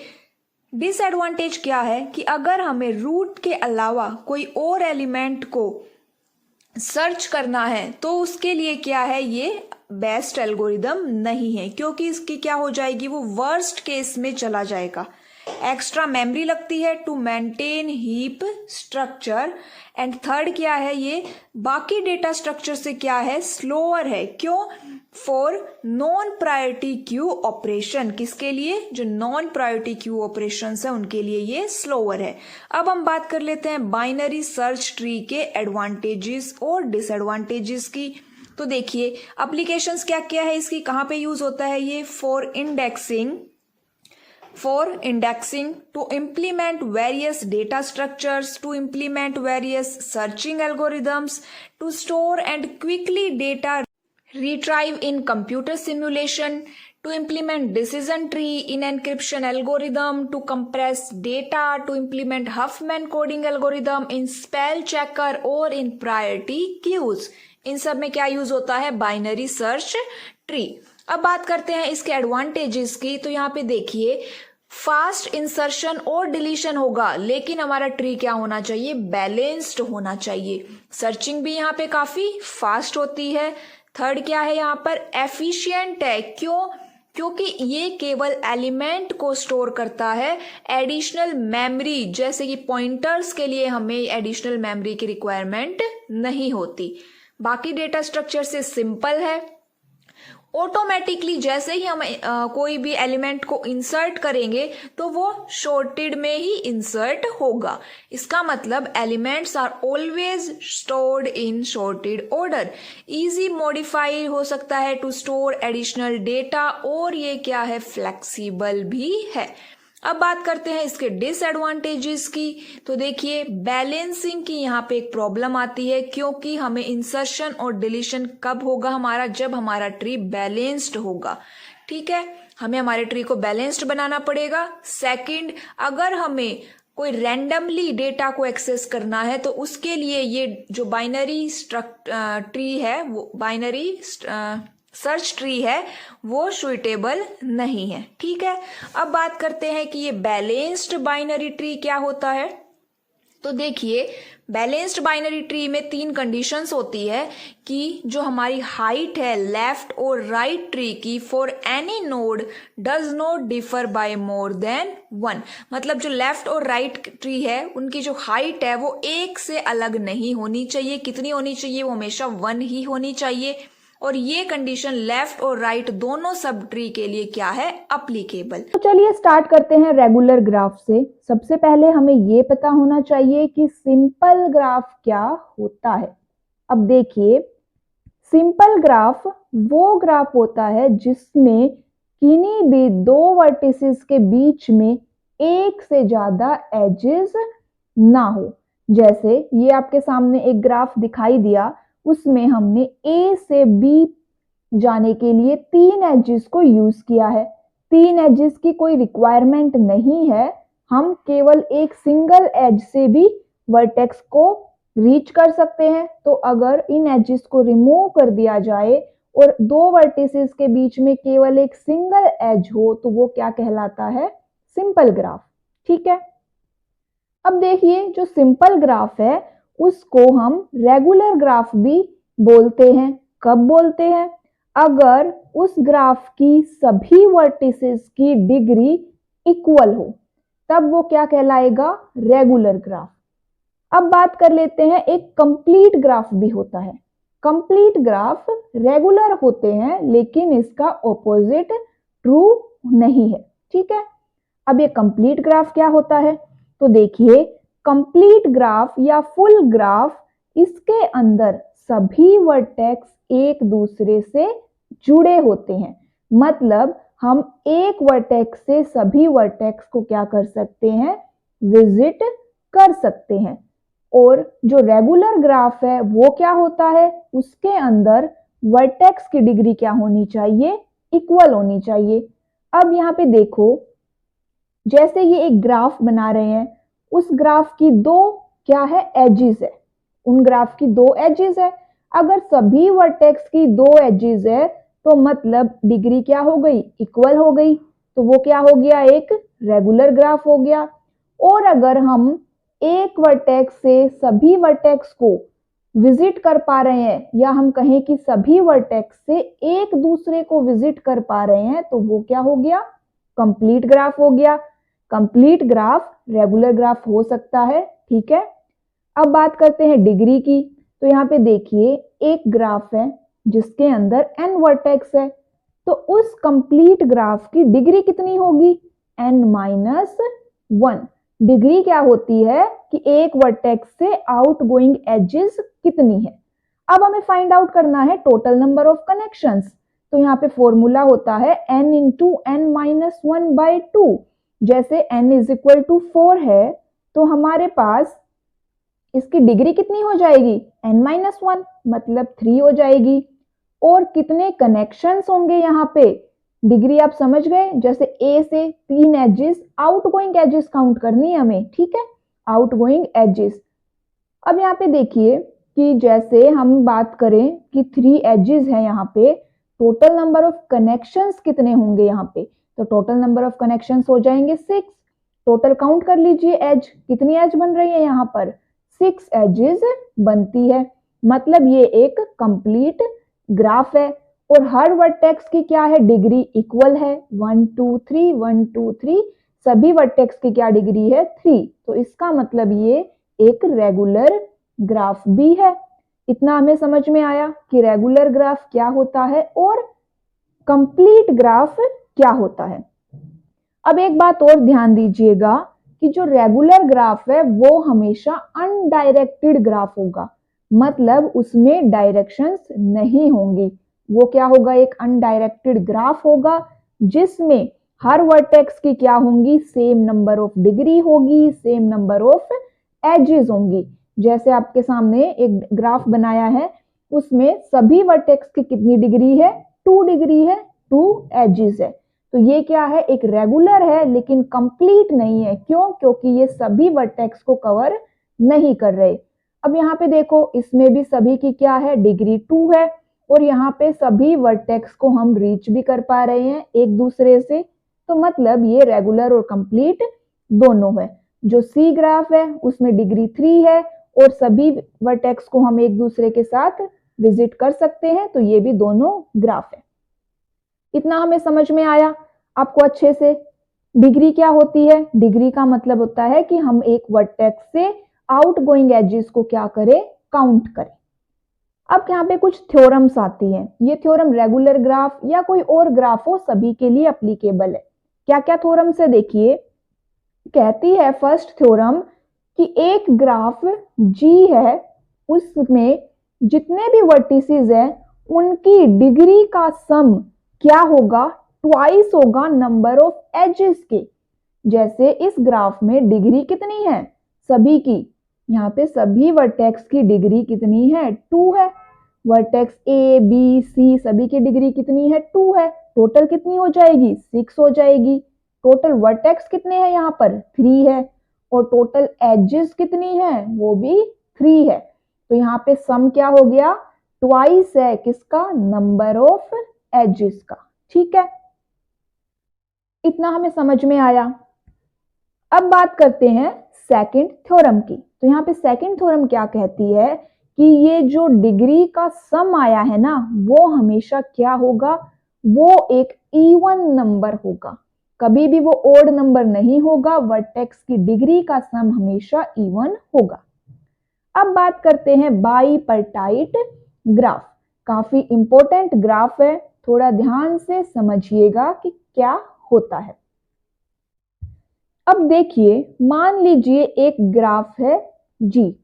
S1: डिसएडवांटेज क्या है कि अगर हमें रूट के अलावा कोई और एलिमेंट को सर्च करना है तो उसके लिए क्या है, ये बेस्ट एल्गोरिदम नहीं है, क्योंकि इसकी क्या हो जाएगी, वो वर्स्ट केस में चला जाएगा। एक्स्ट्रा मेमोरी लगती है to maintain heap structure. And third क्या है, ये बाकी डेटा स्ट्रक्चर से क्या है, स्लोअर है। क्यों, for non priority queue operation. किसके लिए, जो नॉन प्रायोरिटी क्यू ऑपरेशन है उनके लिए ये स्लोअर है। अब हम बात कर लेते हैं बाइनरी सर्च ट्री के एडवांटेजेस और डिसएडवांटेजेस की। तो देखिए एप्लीकेशंस क्या क्या है इसकी, कहाँ पे यूज होता है ये, for indexing, to implement various data structures, to implement various searching algorithms, to store and quickly data retrieve in computer simulation, to implement decision tree in encryption algorithm, to compress data, to implement Huffman coding algorithm in spell checker or in priority queues। इन सब में क्या use होता है, binary search tree. अब बात करते हैं इसके एडवांटेजेस की। तो यहाँ पे देखिए फास्ट इंसर्शन और डिलीशन होगा, लेकिन हमारा ट्री क्या होना चाहिए, बैलेंस्ड होना चाहिए। सर्चिंग भी यहाँ पे काफी फास्ट होती है। थर्ड क्या है, यहाँ पर एफिशिएंट है। क्यों, क्योंकि ये केवल एलिमेंट को स्टोर करता है, एडिशनल मेमोरी जैसे कि पॉइंटर्स के लिए हमें एडिशनल मेमोरी की रिक्वायरमेंट नहीं होती। बाकी डेटा स्ट्रक्चर से सिंपल है। ऑटोमेटिकली जैसे ही हम कोई भी एलिमेंट को इंसर्ट करेंगे तो वो शॉर्टेड में ही इंसर्ट होगा। इसका मतलब elements are always stored in sorted order. Easy modify हो सकता है टू स्टोर एडिशनल डेटा, और ये क्या है, फ्लेक्सिबल भी है। अब बात करते हैं इसके डिसएडवांटेजेस की। तो देखिए, बैलेंसिंग की यहाँ पे एक प्रॉब्लम आती है, क्योंकि हमें इंसर्शन और डिलीशन कब होगा हमारा, जब हमारा ट्री बैलेंस्ड होगा। ठीक है, हमें हमारे ट्री को बैलेंस्ड बनाना पड़ेगा। सेकंड, अगर हमें कोई रैंडमली डेटा को एक्सेस करना है तो उसके लिए ये जो बाइनरी ट्री है, वो बाइनरी सर्च ट्री है, वो सुइटेबल नहीं है। ठीक है, अब बात करते हैं कि ये बैलेंस्ड बाइनरी ट्री क्या होता है। तो देखिए, बैलेंस्ड बाइनरी ट्री में 3 कंडीशंस होती है कि जो हमारी हाइट है लेफ्ट और राइट ट्री की for any node does not differ by more than 1। मतलब जो लेफ्ट और राइट ट्री है उनकी जो हाइट है वो 1 से अलग नहीं होनी चाहिए। कितनी होनी चाहिए, वो हमेशा 1 ही होनी चाहिए। और ये कंडीशन लेफ्ट और राइट दोनों सब ट्री के लिए क्या है, अप्लीकेबल।
S2: तो चलिए स्टार्ट करते हैं रेगुलर ग्राफ से। सबसे पहले हमें ये पता होना चाहिए कि सिंपल ग्राफ क्या होता है। अब देखिए, सिंपल ग्राफ वो ग्राफ होता है जिसमें किन्हीं भी 2 वर्टिसेस के बीच में एक से ज्यादा एजेस ना हो। जैसे ये आपके सामने एक ग्राफ दिखाई दिया, उसमें हमने ए से बी जाने के लिए 3 एजेस को यूज किया है। 3 एजेस की कोई रिक्वायरमेंट नहीं है, हम केवल एक सिंगल एज से भी वर्टेक्स को रीच कर सकते हैं। तो अगर इन एजेस को रिमूव कर दिया जाए और 2 वर्टिसेस के बीच में केवल एक सिंगल एज हो तो वो क्या कहलाता है, सिंपल ग्राफ। ठीक है, अब देखिए, जो सिंपल ग्राफ है उसको हम रेगुलर ग्राफ भी बोलते हैं। कब बोलते हैं, अगर उस ग्राफ की सभी वर्टिसेस की डिग्री इक्वल हो, तब वो क्या कहलाएगा, रेगुलर ग्राफ। अब बात कर लेते हैं, एक कंप्लीट ग्राफ भी होता है। कंप्लीट ग्राफ रेगुलर होते हैं लेकिन इसका ऑपोजिट ट्रू नहीं है। ठीक है, अब ये कंप्लीट ग्राफ क्या होता है, तो देखिए, कंप्लीट ग्राफ या फुल ग्राफ, इसके अंदर सभी वर्टेक्स एक दूसरे से जुड़े होते हैं। मतलब हम एक वर्टेक्स से सभी वर्टेक्स को क्या कर सकते हैं, विजिट कर सकते हैं। और जो रेगुलर ग्राफ है वो क्या होता है, उसके अंदर वर्टेक्स की डिग्री क्या होनी चाहिए, इक्वल होनी चाहिए। अब यहाँ पे देखो, जैसे ये एक ग्राफ बना रहे हैं, उस ग्राफ की 2 क्या है, एजेस है। उन ग्राफ की 2 एजेस है। अगर सभी वर्टेक्स की 2 एजेस है तो मतलब डिग्री क्या हो गई, इक्वल हो गई। तो वो क्या हो गया, एक रेगुलर ग्राफ हो गया। और अगर हम एक वर्टेक्स से सभी वर्टेक्स को विजिट कर पा रहे हैं, या हम कहें कि सभी वर्टेक्स से एक दूसरे को विजिट कर पा रहे हैं, तो वो क्या हो गया, कंप्लीट ग्राफ हो गया। कंप्लीट ग्राफ रेगुलर ग्राफ हो सकता है। ठीक है, अब बात करते हैं डिग्री की। तो यहाँ पे देखिए, एक ग्राफ है जिसके अंदर n वर्टेक्स है, तो उस कंप्लीट ग्राफ की डिग्री कितनी होगी, n-1। डिग्री क्या होती है कि एक वर्टेक्स से आउटगोइंग एजेस कितनी है। अब हमें फाइंड आउट करना है टोटल नंबर ऑफ कनेक्शंस। तो यहाँ पे फॉर्मूला होता है n इंटू n-1/2। जैसे n इज इक्वल टू 4 है, तो हमारे पास इसकी डिग्री कितनी हो जाएगी, n-1, मतलब 3 हो जाएगी। और कितने कनेक्शंस होंगे यहाँ पे, डिग्री आप समझ गए, जैसे a से 3 एजेस, आउटगोइंग एजेस काउंट करनी है हमें। ठीक है, आउटगोइंग एजेस। अब यहाँ पे देखिए कि जैसे हम बात करें कि 3 एजेस है यहाँ पे, टोटल नंबर ऑफ कनेक्शंस कितने होंगे यहाँ पे, तो टोटल नंबर ऑफ कनेक्शंस हो जाएंगे 6। टोटल काउंट कर लीजिए एज, कितनी एज बन रही है यहाँ पर, 6 एजेस बनती है। मतलब ये एक कंप्लीट ग्राफ है। और हर वर्टेक्स की क्या है, डिग्री इक्वल है, 1 2 3 1 2 3, सभी वर्टेक्स की क्या डिग्री है, 3। तो इसका मतलब ये एक रेगुलर ग्राफ भी है। इतना हमें समझ में आया कि रेगुलर ग्राफ क्या होता है और कंप्लीट ग्राफ क्या होता है। अब एक बात और ध्यान दीजिएगा कि जो रेगुलर ग्राफ है वो हमेशा अनडायरेक्टेड ग्राफ होगा, मतलब उसमें डायरेक्शंस नहीं होंगी। वो क्या होगा, एक अनडायरेक्टेड ग्राफ होगा जिसमें हर वर्टेक्स की क्या होंगी, सेम नंबर ऑफ डिग्री होगी, सेम नंबर ऑफ एजेस होंगी। जैसे आपके सामने एक ग्राफ बनाया है, उसमें सभी वर्टेक्स की कितनी डिग्री है, 2 डिग्री है, 2 एजेस है। तो ये क्या है, एक रेगुलर है लेकिन कंप्लीट नहीं है। क्यों? क्योंकि ये सभी वर्टेक्स को कवर नहीं कर रहे। अब यहाँ पे देखो, इसमें भी सभी की क्या है, डिग्री 2 है, और यहाँ पे सभी वर्टेक्स को हम रीच भी कर पा रहे हैं एक दूसरे से। तो मतलब ये रेगुलर और कंप्लीट दोनों है। जो सी ग्राफ है उसमें डिग्री 3 है और सभी वर्टेक्स को हम एक दूसरे के साथ विजिट कर सकते हैं, तो ये भी दोनों ग्राफ है। इतना हमें समझ में आया आपको अच्छे से। डिग्री क्या होती है, डिग्री का मतलब होता है कि हम एक वर्टेक्स से आउटगोइंग एजेस को क्या करें, काउंट करें। अब यहाँ पे कुछ थ्योरम्स आती हैं। ये थ्योरम रेगुलर ग्राफ या कोई और ग्राफ हो सभी के लिए एप्लीकेबल है। क्या क्या थ्योरम्स है देखिए। कहती है फर्स्ट थ्योरम कि एक ग्राफ जी है, उसमें जितने भी वर्टिसेस हैं उनकी डिग्री का सम क्या होगा, ट्वाइस होगा नंबर ऑफ एजेस के। जैसे इस ग्राफ में डिग्री कितनी है, सभी की, यहाँ पे सभी वर्टेक्स की डिग्री कितनी है, 2 है। वर्टेक्स ए बी सी सभी की डिग्री कितनी है, 2 है। टोटल कितनी हो जाएगी, 6 हो जाएगी। टोटल वर्टेक्स कितने हैं यहाँ पर, 3 है। और टोटल एजेस कितनी है, वो भी 3 है। तो यहाँ पे सम क्या हो गया, ट्वाइस है किसका, नंबर ऑफ एजेस का। ठीक है, इतना हमें समझ में आया। अब बात करते हैं सेकंड थ्योरम की। तो यहाँ पे सेकंड थ्योरम क्या कहती है कि ये जो डिग्री का सम आया है ना, वो हमेशा क्या होगा, वो एक इवन नंबर होगा, कभी भी वो ओड नंबर नहीं होगा। वर्टेक्स की डिग्री का सम हमेशा इवन होगा। अब बात करते हैं बाइपर्टाइट ग्राफ। काफी इंपॉर्टेंट ग्राफ है, थोड़ा ध्यान से समझिएगा कि क्या होता है। अब देखिए, मान लीजिए एक ग्राफ है जी।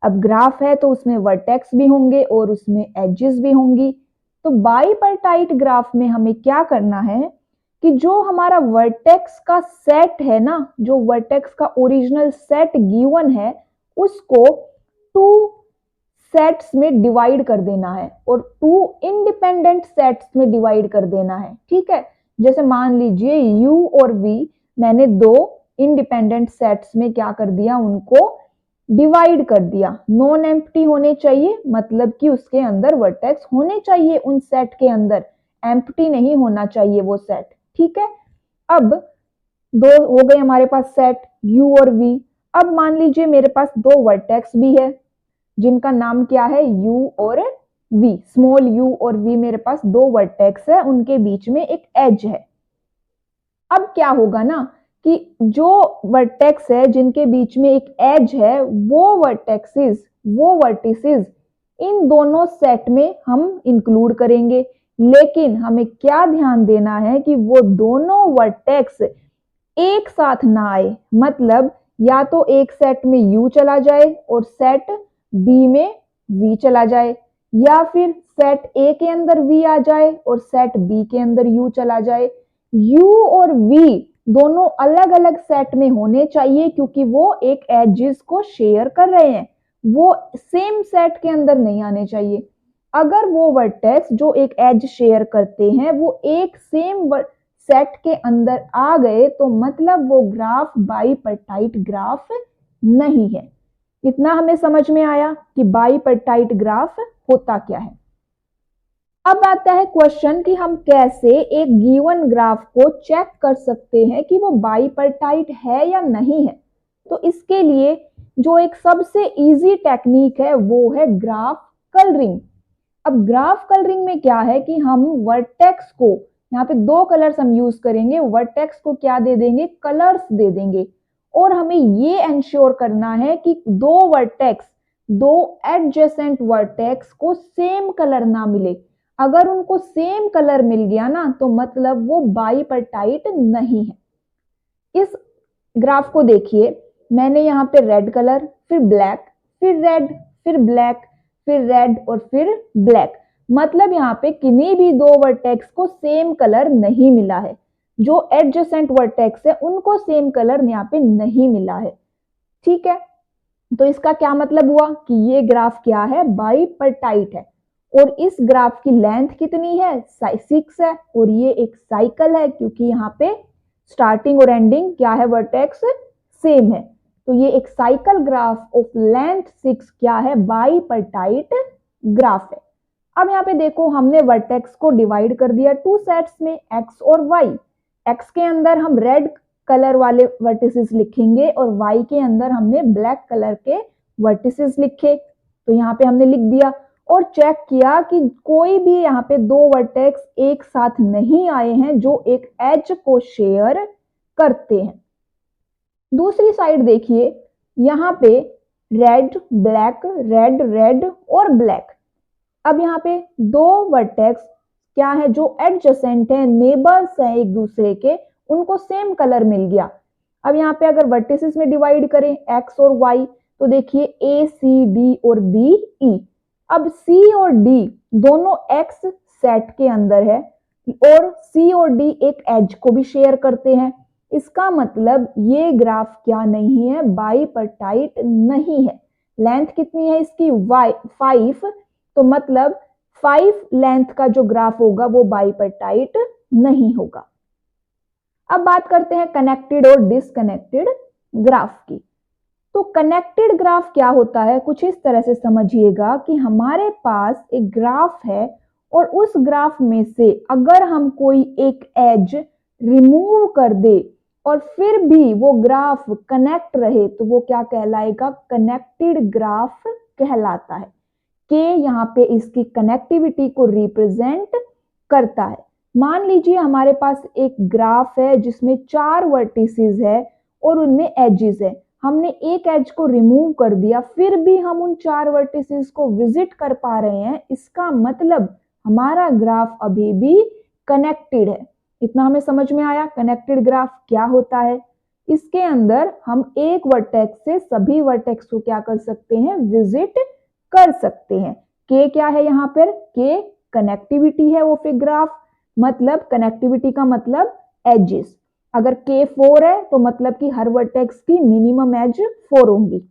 S2: अब ग्राफ है तो उसमें वर्टेक्स भी होंगे और उसमें एजेस भी होंगी। तो बाइपर्टाइट ग्राफ में हमें क्या करना है कि जो हमारा वर्टेक्स का सेट है ना, जो वर्टेक्स का ओरिजिनल सेट गिवन है, उसको 2 सेट्स में डिवाइड कर देना है और 2 इंडिपेंडेंट सेट्स में डिवाइड कर देना है। ठीक है, जैसे मान लीजिए u और v मैंने 2 इंडिपेंडेंट सेट्स में क्या कर दिया, उनको डिवाइड कर दिया। नॉन एम्प्टी होने चाहिए, मतलब कि उसके अंदर वर्टेक्स होने चाहिए, उन सेट के अंदर एम्प्टी नहीं होना चाहिए वो सेट। ठीक है, अब 2 हो गए हमारे पास सेट u और v। अब मान लीजिए मेरे पास 2 वर्टेक्स भी है जिनका नाम क्या है, u और v। स्मॉल u और v मेरे पास 2 वर्टेक्स है, उनके बीच में एक एज है। अब क्या होगा ना कि जो वर्टेक्स है जिनके बीच में एक एज है, वो वर्टिसेस इन दोनों सेट में हम इंक्लूड करेंगे। लेकिन हमें क्या ध्यान देना है कि वो दोनों वर्टेक्स एक साथ ना आए, मतलब या तो एक सेट में u चला जाए और सेट b में v चला जाए, या फिर सेट a के अंदर v आ जाए और सेट b के अंदर u चला जाए। u और v दोनों अलग अलग सेट में होने चाहिए क्योंकि वो एक एजेस को शेयर कर रहे हैं, वो सेम सेट के अंदर नहीं आने चाहिए। अगर वो वर्टेक्स जो एक एज शेयर करते हैं वो एक सेम सेट के अंदर आ गए तो मतलब वो ग्राफ बाइपर्टाइट ग्राफ नहीं है। इतना हमें समझ में आया कि बाइपर्टाइट ग्राफ होता क्या है। अब आता है क्वेश्चन कि हम कैसे एक गिवन ग्राफ को चेक कर सकते हैं कि वो बाइपर्टाइट है या नहीं है। तो इसके लिए जो एक सबसे इजी टेक्निक है वो है ग्राफ कलरिंग। अब ग्राफ कलरिंग में क्या है कि हम वर्टेक्स को, यहाँ पे 2 कलर्स हम यूज करेंगे, वर्टेक्स को क्या दे देंगे, कलर्स दे देंगे। और हमें ये एंश्योर करना है कि 2 एडजेसेंट वर्टेक्स को सेम कलर ना मिले। अगर उनको सेम कलर मिल गया ना तो मतलब वो बाइपर्टाइट नहीं है। इस ग्राफ को देखिए, मैंने यहाँ पे रेड कलर, फिर ब्लैक, फिर रेड, फिर ब्लैक, फिर रेड और फिर ब्लैक, मतलब यहाँ पे किन्हीं भी दो वर्टेक्स को सेम कलर नहीं मिला है। जो एडजेसेंट वर्टेक्स है उनको सेम कलर यहाँ पे नहीं मिला है। ठीक है, तो इसका क्या मतलब हुआ कि ये ग्राफ क्या है, बाइपर्टाइट है। और इस ग्राफ की लेंथ कितनी है, 6 है, और ये एक साइकिल है क्योंकि यहाँ पे स्टार्टिंग और एंडिंग क्या है, वर्टेक्स सेम है। तो ये एक साइकिल ग्राफ ऑफ लेंथ 6 क्या है, बाइपर्टाइट ग्राफ है। अब यहाँ पे देखो, हमने वर्टेक्स को डिवाइड कर दिया 2 सेट्स में, एक्स और वाई। एक्स के अंदर हम रेड कलर वाले वर्टिसेस लिखेंगे और वाई के अंदर हमने ब्लैक कलर के वर्टिसेस लिखे। तो यहाँ पे हमने लिख दिया और चेक किया कि कोई भी यहाँ पे दो वर्टेक्स एक साथ नहीं आए हैं जो एक एज को शेयर करते हैं। दूसरी साइड देखिए, यहाँ पे रेड ब्लैक, रेड रेड और ब्लैक। अब यहाँ पे दो वर्टेक्स क्या है जो एडजेसेंट है, नेबर्स है एक दूसरे के, उनको सेम कलर मिल गया। अब यहाँ पे अगर वर्टिसेस में डिवाइड करें एक्स और वाई तो देखिए ए सी डी और बी ई। अब सी और डी दोनों एक्स सेट के अंदर है और सी और डी एक एज को भी शेयर करते हैं। इसका मतलब ये ग्राफ क्या नहीं है, बाइपर्टाइट नहीं है। लेंथ कितनी है इसकी, 5, तो मतलब 5 लेंथ का जो ग्राफ होगा वो बाइपर्टाइट नहीं होगा। अब बात करते हैं कनेक्टेड और डिसकनेक्टेड ग्राफ की। तो कनेक्टेड ग्राफ क्या होता है, कुछ इस तरह से समझिएगा कि हमारे पास एक ग्राफ है और उस ग्राफ में से अगर हम कोई एक एज रिमूव कर दे और फिर भी वो ग्राफ कनेक्ट रहे तो वो क्या कहलाएगा, कनेक्टेड ग्राफ कहलाता है। के यहाँ पे इसकी कनेक्टिविटी को रिप्रेजेंट करता है। मान लीजिए हमारे पास एक ग्राफ है जिसमें 4 वर्टिसेस है और उनमें एजेस है। हमने एक एज को रिमूव कर दिया, फिर भी हम उन 4 वर्टिसेस को विजिट कर पा रहे हैं, इसका मतलब हमारा ग्राफ अभी भी कनेक्टेड है। इतना हमें समझ में आया कनेक्टेड ग्राफ क्या होता है। इसके अंदर हम एक वर्टेक्स से सभी वर्टेक्स को क्या कर सकते हैं, विजिट कर सकते हैं। के क्या है यहाँ पर, के कनेक्टिविटी है ऑफ ए ग्राफ, मतलब कनेक्टिविटी का मतलब एजेस। अगर के 4 है तो मतलब कि हर वर्टेक्स की मिनिमम एज 4 होंगी।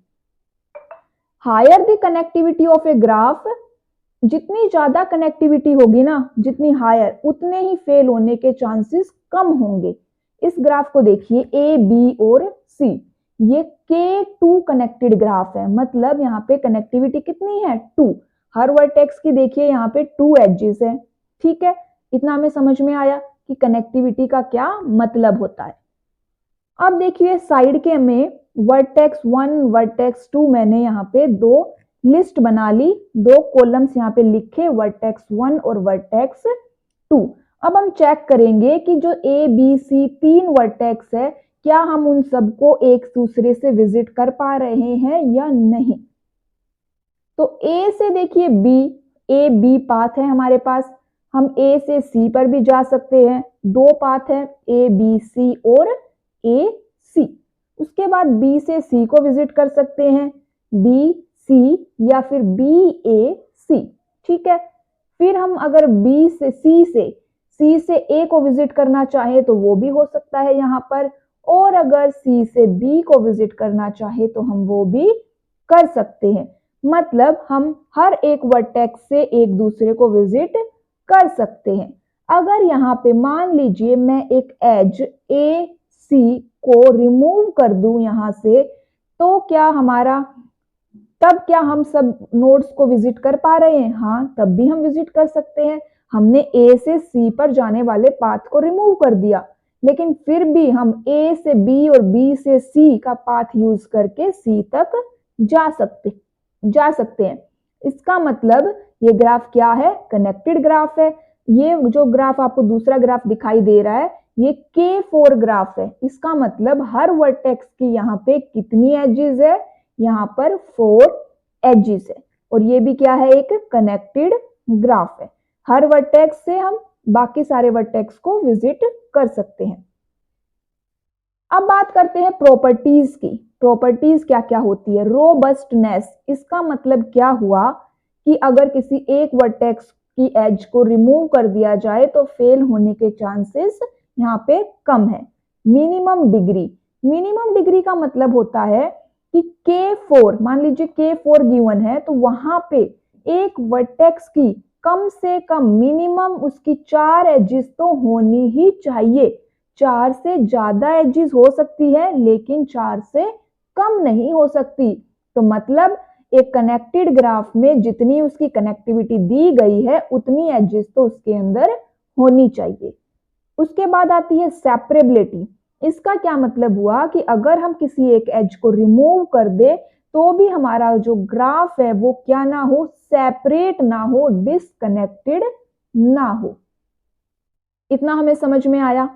S2: Higher the connectivity of a graph, जितनी ज्यादा कनेक्टिविटी होगी ना, जितनी हायर, उतने ही फेल होने के चांसेस कम होंगे। इस ग्राफ को देखिए ए बी और सी, ये K2 कनेक्टेड ग्राफ है, मतलब यहाँ पे कनेक्टिविटी कितनी है, 2। हर वर्टेक्स की देखिए यहाँ पे 2 एजेस है। ठीक है, इतना हमें समझ में आया कि कनेक्टिविटी का क्या मतलब होता है। अब देखिए साइड के में वर्टेक्स 1 वर्टेक्स 2 मैंने यहाँ पे 2 लिस्ट बना ली, 2 कॉलम्स यहाँ पे लिखे, वर्टेक्स 1 और वर्टेक्स 2। अब हम चेक करेंगे कि जो ए बी सी 3 वर्टेक्स है क्या हम उन सबको एक दूसरे से विजिट कर पा रहे हैं या नहीं। तो ए से देखिए बी, ए बी पाथ है हमारे पास, हम ए से सी पर भी जा सकते हैं, 2 पाथ है ए बी सी और ए सी। उसके बाद बी से सी को विजिट कर सकते हैं, बी सी या फिर बी ए सी। ठीक है, फिर हम अगर बी से सी से ए को विजिट करना चाहे तो वो भी हो सकता है यहाँ पर, और अगर सी से बी को विजिट करना चाहे तो हम वो भी कर सकते हैं। मतलब हम हर एक वर्टेक्स से एक दूसरे को विजिट कर सकते हैं। अगर यहाँ पे मान लीजिए मैं एक एज ए सी को रिमूव कर दूं यहाँ से, तो क्या हमारा, तब क्या हम सब नोड्स को विजिट कर पा रहे हैं, हाँ तब भी हम विजिट कर सकते हैं। हमने ए से सी पर जाने वाले पाथ को रिमूव कर दिया, लेकिन फिर भी हम ए से बी और बी से सी का पाथ यूज करके सी तक जा सकते हैं। इसका मतलब ये ग्राफ क्या है, कनेक्टेड ग्राफ है। ये जो ग्राफ आपको दूसरा ग्राफ दिखाई दे रहा है ये K4 ग्राफ है। इसका मतलब हर वर्टेक्स की यहाँ पे कितनी एजेस है, यहाँ पर 4 एजेस है, और ये भी क्या है, एक कनेक्टेड ग्राफ है। हर वर्टेक्स से हम बाकी सारे वर्टेक्स को विजिट कर सकते हैं। अब बात करते हैं प्रॉपर्टीज की। प्रॉपर्टीज क्या क्या होती है? रोबस्टनेस, इसका मतलब क्या हुआ कि अगर किसी एक वर्टेक्स की एज को रिमूव कर दिया जाए तो फेल होने के चांसेस यहाँ पे कम है। मिनिमम डिग्री, मिनिमम डिग्री का मतलब होता है कि K4, मान लीजिए K4 गिवन है तो वहां पे एक वर्टेक्स की कम से कम मिनिमम उसकी 4 एजेस तो होनी ही चाहिए। 4 से ज्यादा एजेस हो सकती है लेकिन 4 से कम नहीं हो सकती। तो मतलब एक कनेक्टेड ग्राफ में जितनी उसकी कनेक्टिविटी दी गई है उतनी एजेस तो उसके अंदर होनी चाहिए। उसके बाद आती है सेपरेबिलिटी। इसका क्या मतलब हुआ कि अगर हम किसी एक एज को रिमूव कर दे तो भी हमारा जो ग्राफ है वो क्या ना हो, सेपरेट ना हो, डिसकनेक्टेड ना हो। इतना हमें समझ में आया।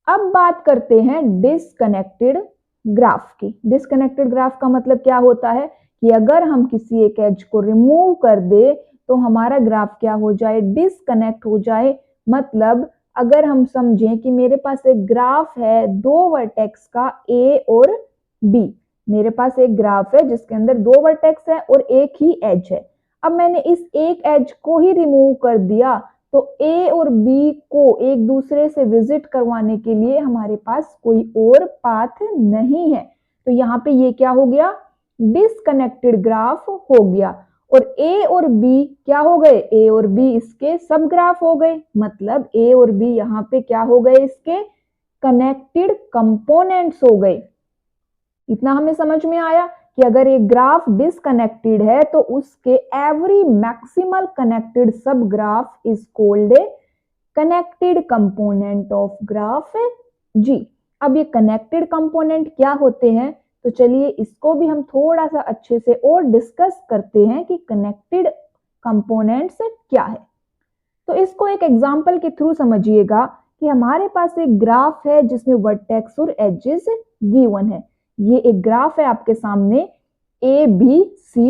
S2: अब बात करते हैं डिसकनेक्टेड ग्राफ की। डिसकनेक्टेड ग्राफ का मतलब क्या होता है कि अगर हम किसी एक एज को रिमूव कर दे तो हमारा ग्राफ क्या हो जाए, डिसकनेक्ट हो जाए। मतलब अगर हम समझें कि मेरे पास एक ग्राफ है दो वर्टेक्स का A और B, मेरे पास एक ग्राफ है जिसके अंदर दो वर्टेक्स है और एक ही एज है। अब मैंने इस एक एज को ही रिमूव कर दिया तो A और B को एक दूसरे से विजिट करवाने के लिए हमारे पास कोई और पाथ नहीं है। तो यहाँ पे ये क्या हो गया, डिसकनेक्टेड ग्राफ हो गया। और A और B क्या हो गए, A और B इसके सब ग्राफ हो गए। मतलब A और B यहाँ पे क्या हो गए, इसके कनेक्टेड कंपोनेंट्स हो गए। इतना हमें समझ में आया कि अगर एक ग्राफ डिसकनेक्टेड है तो उसके एवरी मैक्सिमल कनेक्टेड सब graph is called a connected component of graph जी। अब ये कनेक्टेड कंपोनेंट क्या होते हैं, तो चलिए इसको भी हम थोड़ा सा अच्छे से और डिस्कस करते हैं कि कनेक्टेड कंपोनेंट्स क्या है। तो इसको एक एग्जांपल के थ्रू समझिएगा कि हमारे पास एक ग्राफ है जिसमें वर्टेक्स और एजेस गिवन है। ये एक ग्राफ है आपके सामने A B C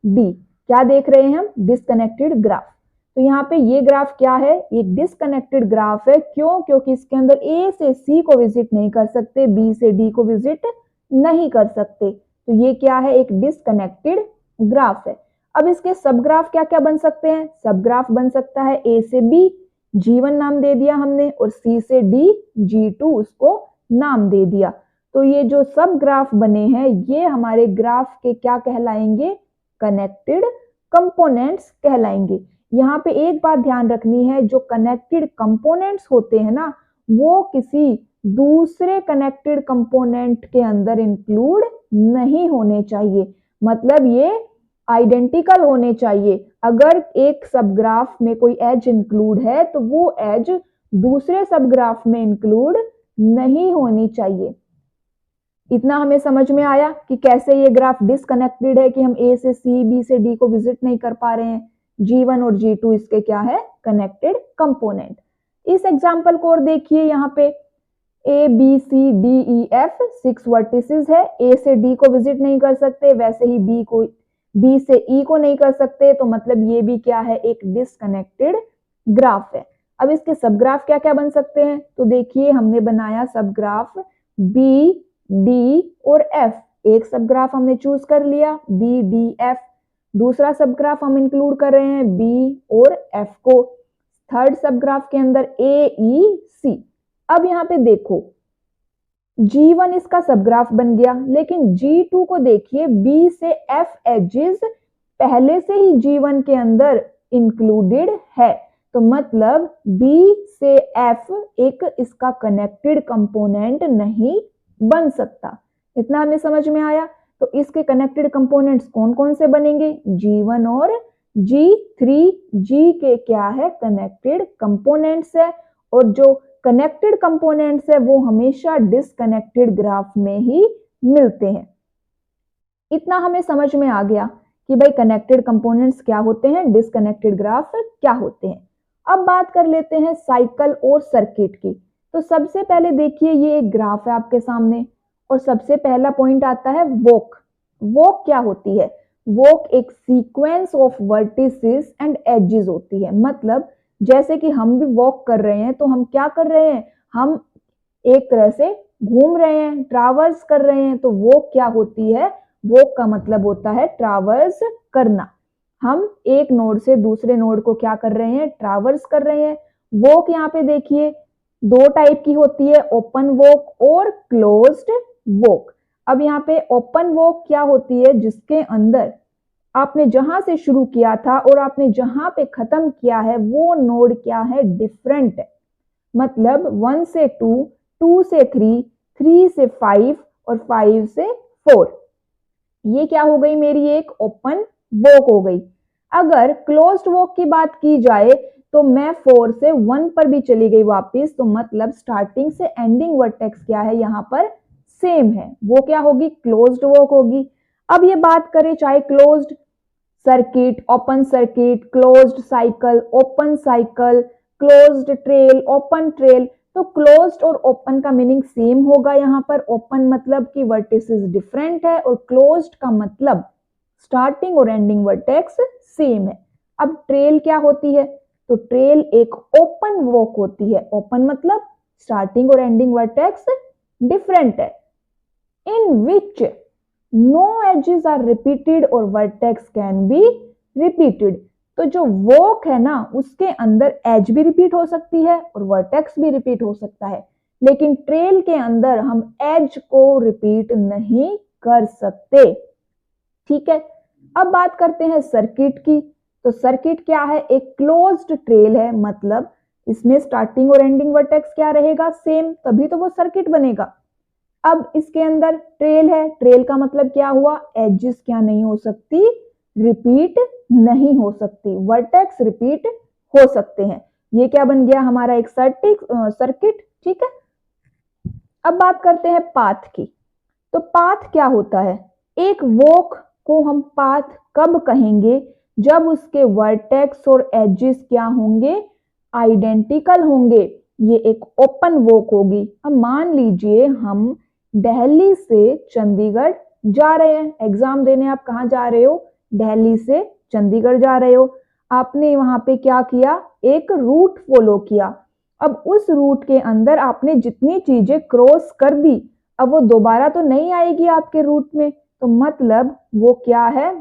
S2: D, क्या देख रहे हैं हम, डिसकनेक्टेड ग्राफ। तो यहाँ पे ये ग्राफ क्या है, एक डिसकनेक्टेड ग्राफ है। क्यों? क्योंकि इसके अंदर A से C को विजिट नहीं कर सकते, B से D को विजिट नहीं कर सकते। तो ये क्या है, एक डिसकनेक्टेड ग्राफ है। अब इसके सब ग्राफ क्या क्या बन सकते हैं, सब ग्राफ बन सकता है A से B, G1 नाम दे दिया हमने, और C से D, G2 उसको नाम दे दिया। तो ये जो सब ग्राफ बने हैं ये हमारे ग्राफ के क्या कहलाएंगे, कनेक्टेड कंपोनेंट्स कहलाएंगे। यहाँ पे एक बात ध्यान रखनी है, जो कनेक्टेड कंपोनेंट्स होते हैं ना वो किसी दूसरे कनेक्टेड कंपोनेंट के अंदर इंक्लूड नहीं होने चाहिए। मतलब ये आइडेंटिकल होने चाहिए। अगर एक सब ग्राफ में कोई एज इंक्लूड है तो वो एज दूसरे सब ग्राफ में इंक्लूड नहीं होनी चाहिए। इतना हमें समझ में आया कि कैसे ये ग्राफ डिसकनेक्टेड है कि हम A से C, B से D को विजिट नहीं कर पा रहे हैं। G1 और G2 इसके क्या है, कनेक्टेड कंपोनेंट। इस एग्जांपल को और देखिए, यहाँ पे A B C D E F 6 vertices है। A से D को विजिट नहीं कर सकते, वैसे ही B से E को नहीं कर सकते। तो मतलब ये भी क्या है, एक डिसकनेक्टेड ग्राफ है। अब इसके सब ग्राफ क्या क्या बन सकते हैं, तो देखिए हमने बनाया सब ग्राफ B D और F। एक सब ग्राफ हमने चूज कर लिया B D F। दूसरा सब ग्राफ हम इंक्लूड कर रहे हैं B और F को। थर्ड सब ग्राफ के अंदर A E C। अब यहाँ पे देखो G1 इसका सब ग्राफ बन गया, लेकिन G2 को देखिए B से F एजेस पहले से ही G1 के अंदर इंक्लूडेड है। तो मतलब B से F एक इसका कनेक्टेड कंपोनेंट नहीं बन सकता। इतना हमें समझ में आया। तो इसके कनेक्टेड कंपोनेंट्स कौन कौन से बनेंगे, G1 और G3। G के क्या है, कनेक्टेड कंपोनेंट्स है, और जो कनेक्टेड कंपोनेंट्स है वो हमेशा डिसकनेक्टेड ग्राफ में ही मिलते हैं। इतना हमें समझ में आ गया कि भाई कनेक्टेड कंपोनेंट्स क्या होते हैं, डिसकनेक्टेड ग्राफ क्या होते हैं। अब बात कर लेते हैं साइकिल और सर्किट की। तो सबसे पहले देखिए ये एक ग्राफ है आपके सामने और सबसे पहला पॉइंट आता है वॉक। वॉक क्या होती है, वॉक एक sequence of vertices and edges होती है। मतलब जैसे कि हम भी वॉक कर रहे हैं तो हम क्या कर रहे हैं, हम एक तरह से घूम रहे हैं, ट्रैवर्स कर रहे हैं। तो वॉक क्या होती है, वॉक का मतलब होता है ट्रैवर्स करना। हम एक नोड से दूसरे नोड को क्या कर रहे हैं, ट्रैवर्स कर रहे हैं। वॉक यहाँ पे देखिए दो टाइप की होती है, ओपन वॉक और क्लोज्ड वॉक। अब यहाँ पे ओपन वॉक क्या होती है, जिसके अंदर आपने जहां से शुरू किया था और आपने जहां पे खत्म किया है वो नोड क्या है, डिफरेंट है। मतलब 1 से 2, 2 से 3, 3 से 5 और 5 से 4, ये क्या हो गई, मेरी एक ओपन वॉक हो गई। अगर क्लोज्ड वॉक की बात की जाए तो मैं 4 से 1 पर भी चली गई वापस, तो मतलब स्टार्टिंग से एंडिंग वर्टेक्स क्या है यहाँ पर, सेम है, वो क्या होगी, क्लोज्ड वॉक होगी। अब ये बात करें चाहे closed circuit, open circuit, closed cycle, open cycle, closed trail, open trail, तो क्लोज्ड और ओपन का मीनिंग सेम होगा। यहाँ पर ओपन मतलब कि वर्टिसेस डिफरेंट है और क्लोज्ड का मतलब स्टार्टिंग और एंडिंग वर्टेक्स सेम है। अब ट्रेल क्या होती है, तो ट्रेल एक ओपन वॉक होती है। ओपन मतलब स्टार्टिंग और एंडिंग वर्टेक्स डिफरेंट है। In which no edges are repeated और वर्टेक्स कैन बी रिपीटेड। तो जो वॉक है ना उसके अंदर एज भी रिपीट हो सकती है और वर्टेक्स भी रिपीट हो सकता है, लेकिन ट्रेल के अंदर हम एज को रिपीट नहीं कर सकते। ठीक है, अब बात करते हैं सर्किट की। तो सर्किट क्या है, एक क्लोज्ड ट्रेल है, मतलब इसमें स्टार्टिंग और एंडिंग वर्टेक्स क्या रहेगा, सेम, तभी तो वो सर्किट बनेगा। अब इसके अंदर ट्रेल है, ट्रेल का मतलब क्या हुआ, एजेस क्या नहीं हो सकती, रिपीट नहीं हो सकती, वर्टेक्स रिपीट हो सकते हैं। ये क्या बन गया हमारा, एक सर्किट। ठीक है, अब बात करते हैं पाथ की। तो पाथ क्या होता है, एक वॉक को हम पाथ कब कहेंगे, जब उसके वर्टेक्स और एजेस क्या होंगे, आइडेंटिकल होंगे। ये एक ओपन वॉक होगी। अब मान लीजिए हम दिल्ली से चंडीगढ़ जा रहे हैं, एग्जाम देने आप कहाँ जा रहे हो, दिल्ली से चंडीगढ़ जा रहे हो। आपने वहां पे क्या किया, एक रूट फॉलो किया। अब उस रूट के अंदर आपने जितनी चीजें क्रॉस कर दी, अब वो दोबारा तो नहीं आएगी आपके रूट में, तो मतलब वो क्या है,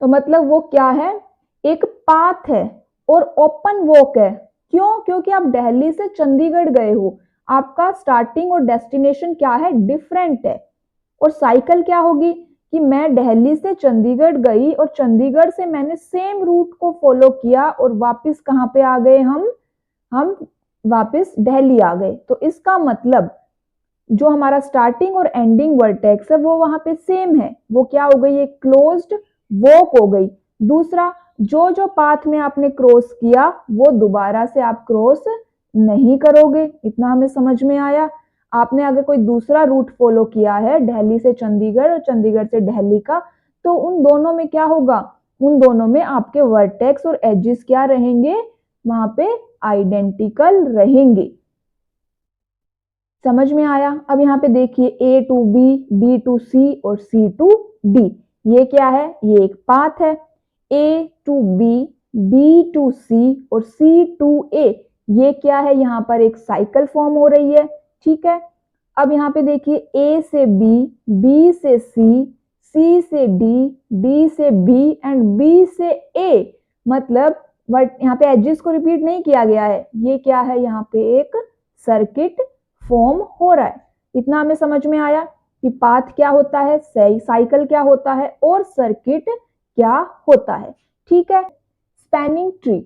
S2: तो मतलब वो क्या है, एक पाथ है और ओपन वॉक है। क्यों, क्योंकि आप दिल्ली से चंडीगढ़ गए हो, आपका स्टार्टिंग और डेस्टिनेशन क्या है, डिफरेंट है। और साइकिल क्या होगी कि मैं दिल्ली से चंडीगढ़ गई और चंडीगढ़ से मैंने सेम रूट को फॉलो किया और वापस कहाँ पे आ गए, हम वापस दिल्ली आ गए। तो इसका मतलब जो हमारा स्टार्टिंग और एंडिंग वर्टेक्स है वो वहां पे सेम है, वो क्या हो गई, एक क्लोज्ड वॉक हो गई। दूसरा, जो जो पाथ में आपने क्रॉस किया वो दोबारा से आप क्रॉस नहीं करोगे। इतना हमें समझ में आया। आपने अगर कोई दूसरा रूट फॉलो किया है दिल्ली से चंडीगढ़ और चंडीगढ़ से दिल्ली का, तो उन दोनों में क्या होगा, उन दोनों में आपके वर्टेक्स और एजेस क्या रहेंगे, वहां पे आइडेंटिकल रहेंगे। समझ में आया। अब यहाँ पे देखिए A to B, B to C और C टू D, ये क्या है, ये एक पाथ है। A to B, B to C और C टू A, ये क्या है, यहाँ पर एक साइकिल फॉर्म हो रही है। ठीक है, अब यहाँ पे देखिए A से B, B से C, C से D, D से B एंड B से A, मतलब बट यहाँ पे एजेस को रिपीट नहीं किया गया है। ये क्या है, यहाँ पे एक सर्किट फॉर्म हो रहा है। इतना हमें समझ में आया कि पाथ क्या होता है, साइकिल क्या होता है और सर्किट क्या होता है। ठीक है, spanning tree.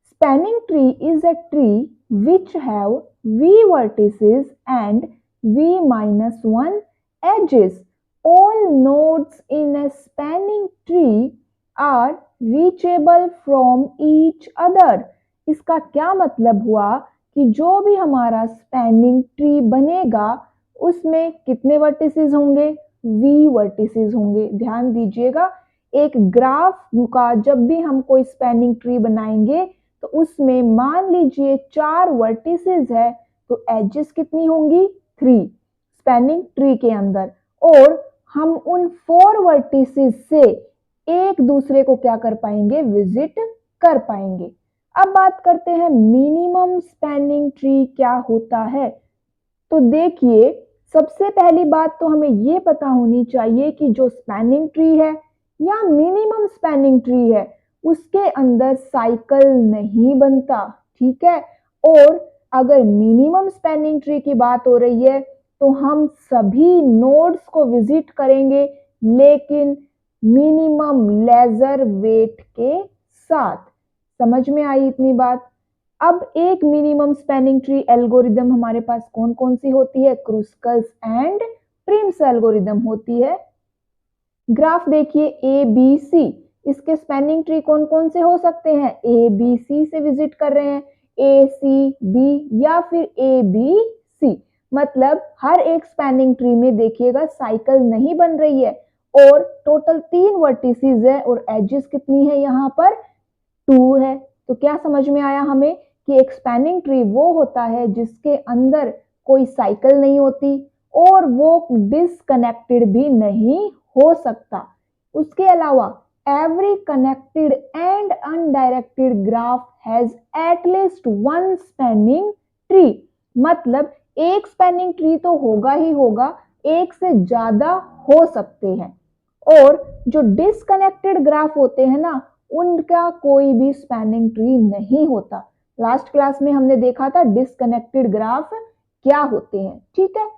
S2: Spanning tree is a tree which have v vertices and v-1 edges. All nodes in a spanning tree are reachable from each other. इसका क्या मतलब हुआ कि जो भी हमारा स्पैनिंग ट्री बनेगा उसमें कितने वर्टिसेस होंगे, v वर्टिसेस होंगे। ध्यान दीजिएगा, एक ग्राफ का जब भी हम कोई स्पैनिंग ट्री बनाएंगे तो उसमें मान लीजिए 4 वर्टिसेस है, तो एजेस कितनी होंगी, 3 स्पैनिंग ट्री के अंदर। और हम उन 4 वर्टिसेस से एक दूसरे को क्या कर पाएंगे, विजिट कर पाएंगे। अब बात करते हैं मिनिमम स्पैनिंग ट्री क्या होता है। तो देखिए, सबसे पहली बात तो हमें ये पता होनी चाहिए कि जो स्पैनिंग ट्री है या मिनिमम स्पैनिंग ट्री है उसके अंदर साइकिल नहीं बनता, ठीक है। और अगर मिनिमम स्पैनिंग ट्री की बात हो रही है तो हम सभी नोड्स को विजिट करेंगे, लेकिन मिनिमम लेजर वेट के साथ। समझ में आई इतनी बात। अब एक मिनिमम स्पैनिंग ट्री एल्गोरिदम हमारे पास कौन कौन सी होती है, क्रुस्कल्स एंड प्रिम्स एल्गोरिदम होती है। ग्राफ देखिए ए बी सी, इसके स्पैनिंग ट्री कौन कौन से हो सकते हैं, ए बी सी से विजिट कर रहे हैं, ए सी बी या फिर ए बी सी। मतलब हर एक स्पैनिंग ट्री में देखिएगा साइकिल नहीं बन रही है और टोटल 3 वर्टिसेस है और एजेस कितनी है, यहाँ पर 2 है। तो क्या समझ में आया हमें कि एक स्पैनिंग ट्री वो होता है जिसके अंदर कोई साइकिल नहीं होती और वो डिसकनेक्टेड भी नहीं हो सकता। उसके अलावा every connected and undirected graph has at least 1 spanning tree. मतलब एक स्पैनिंग ट्री तो होगा ही होगा, एक से ज्यादा हो सकते हैं। और जो डिसकनेक्टेड ग्राफ होते हैं ना, उनका कोई भी स्पैनिंग ट्री नहीं होता। लास्ट क्लास में हमने देखा था डिसकनेक्टेड ग्राफ क्या होते हैं, ठीक है।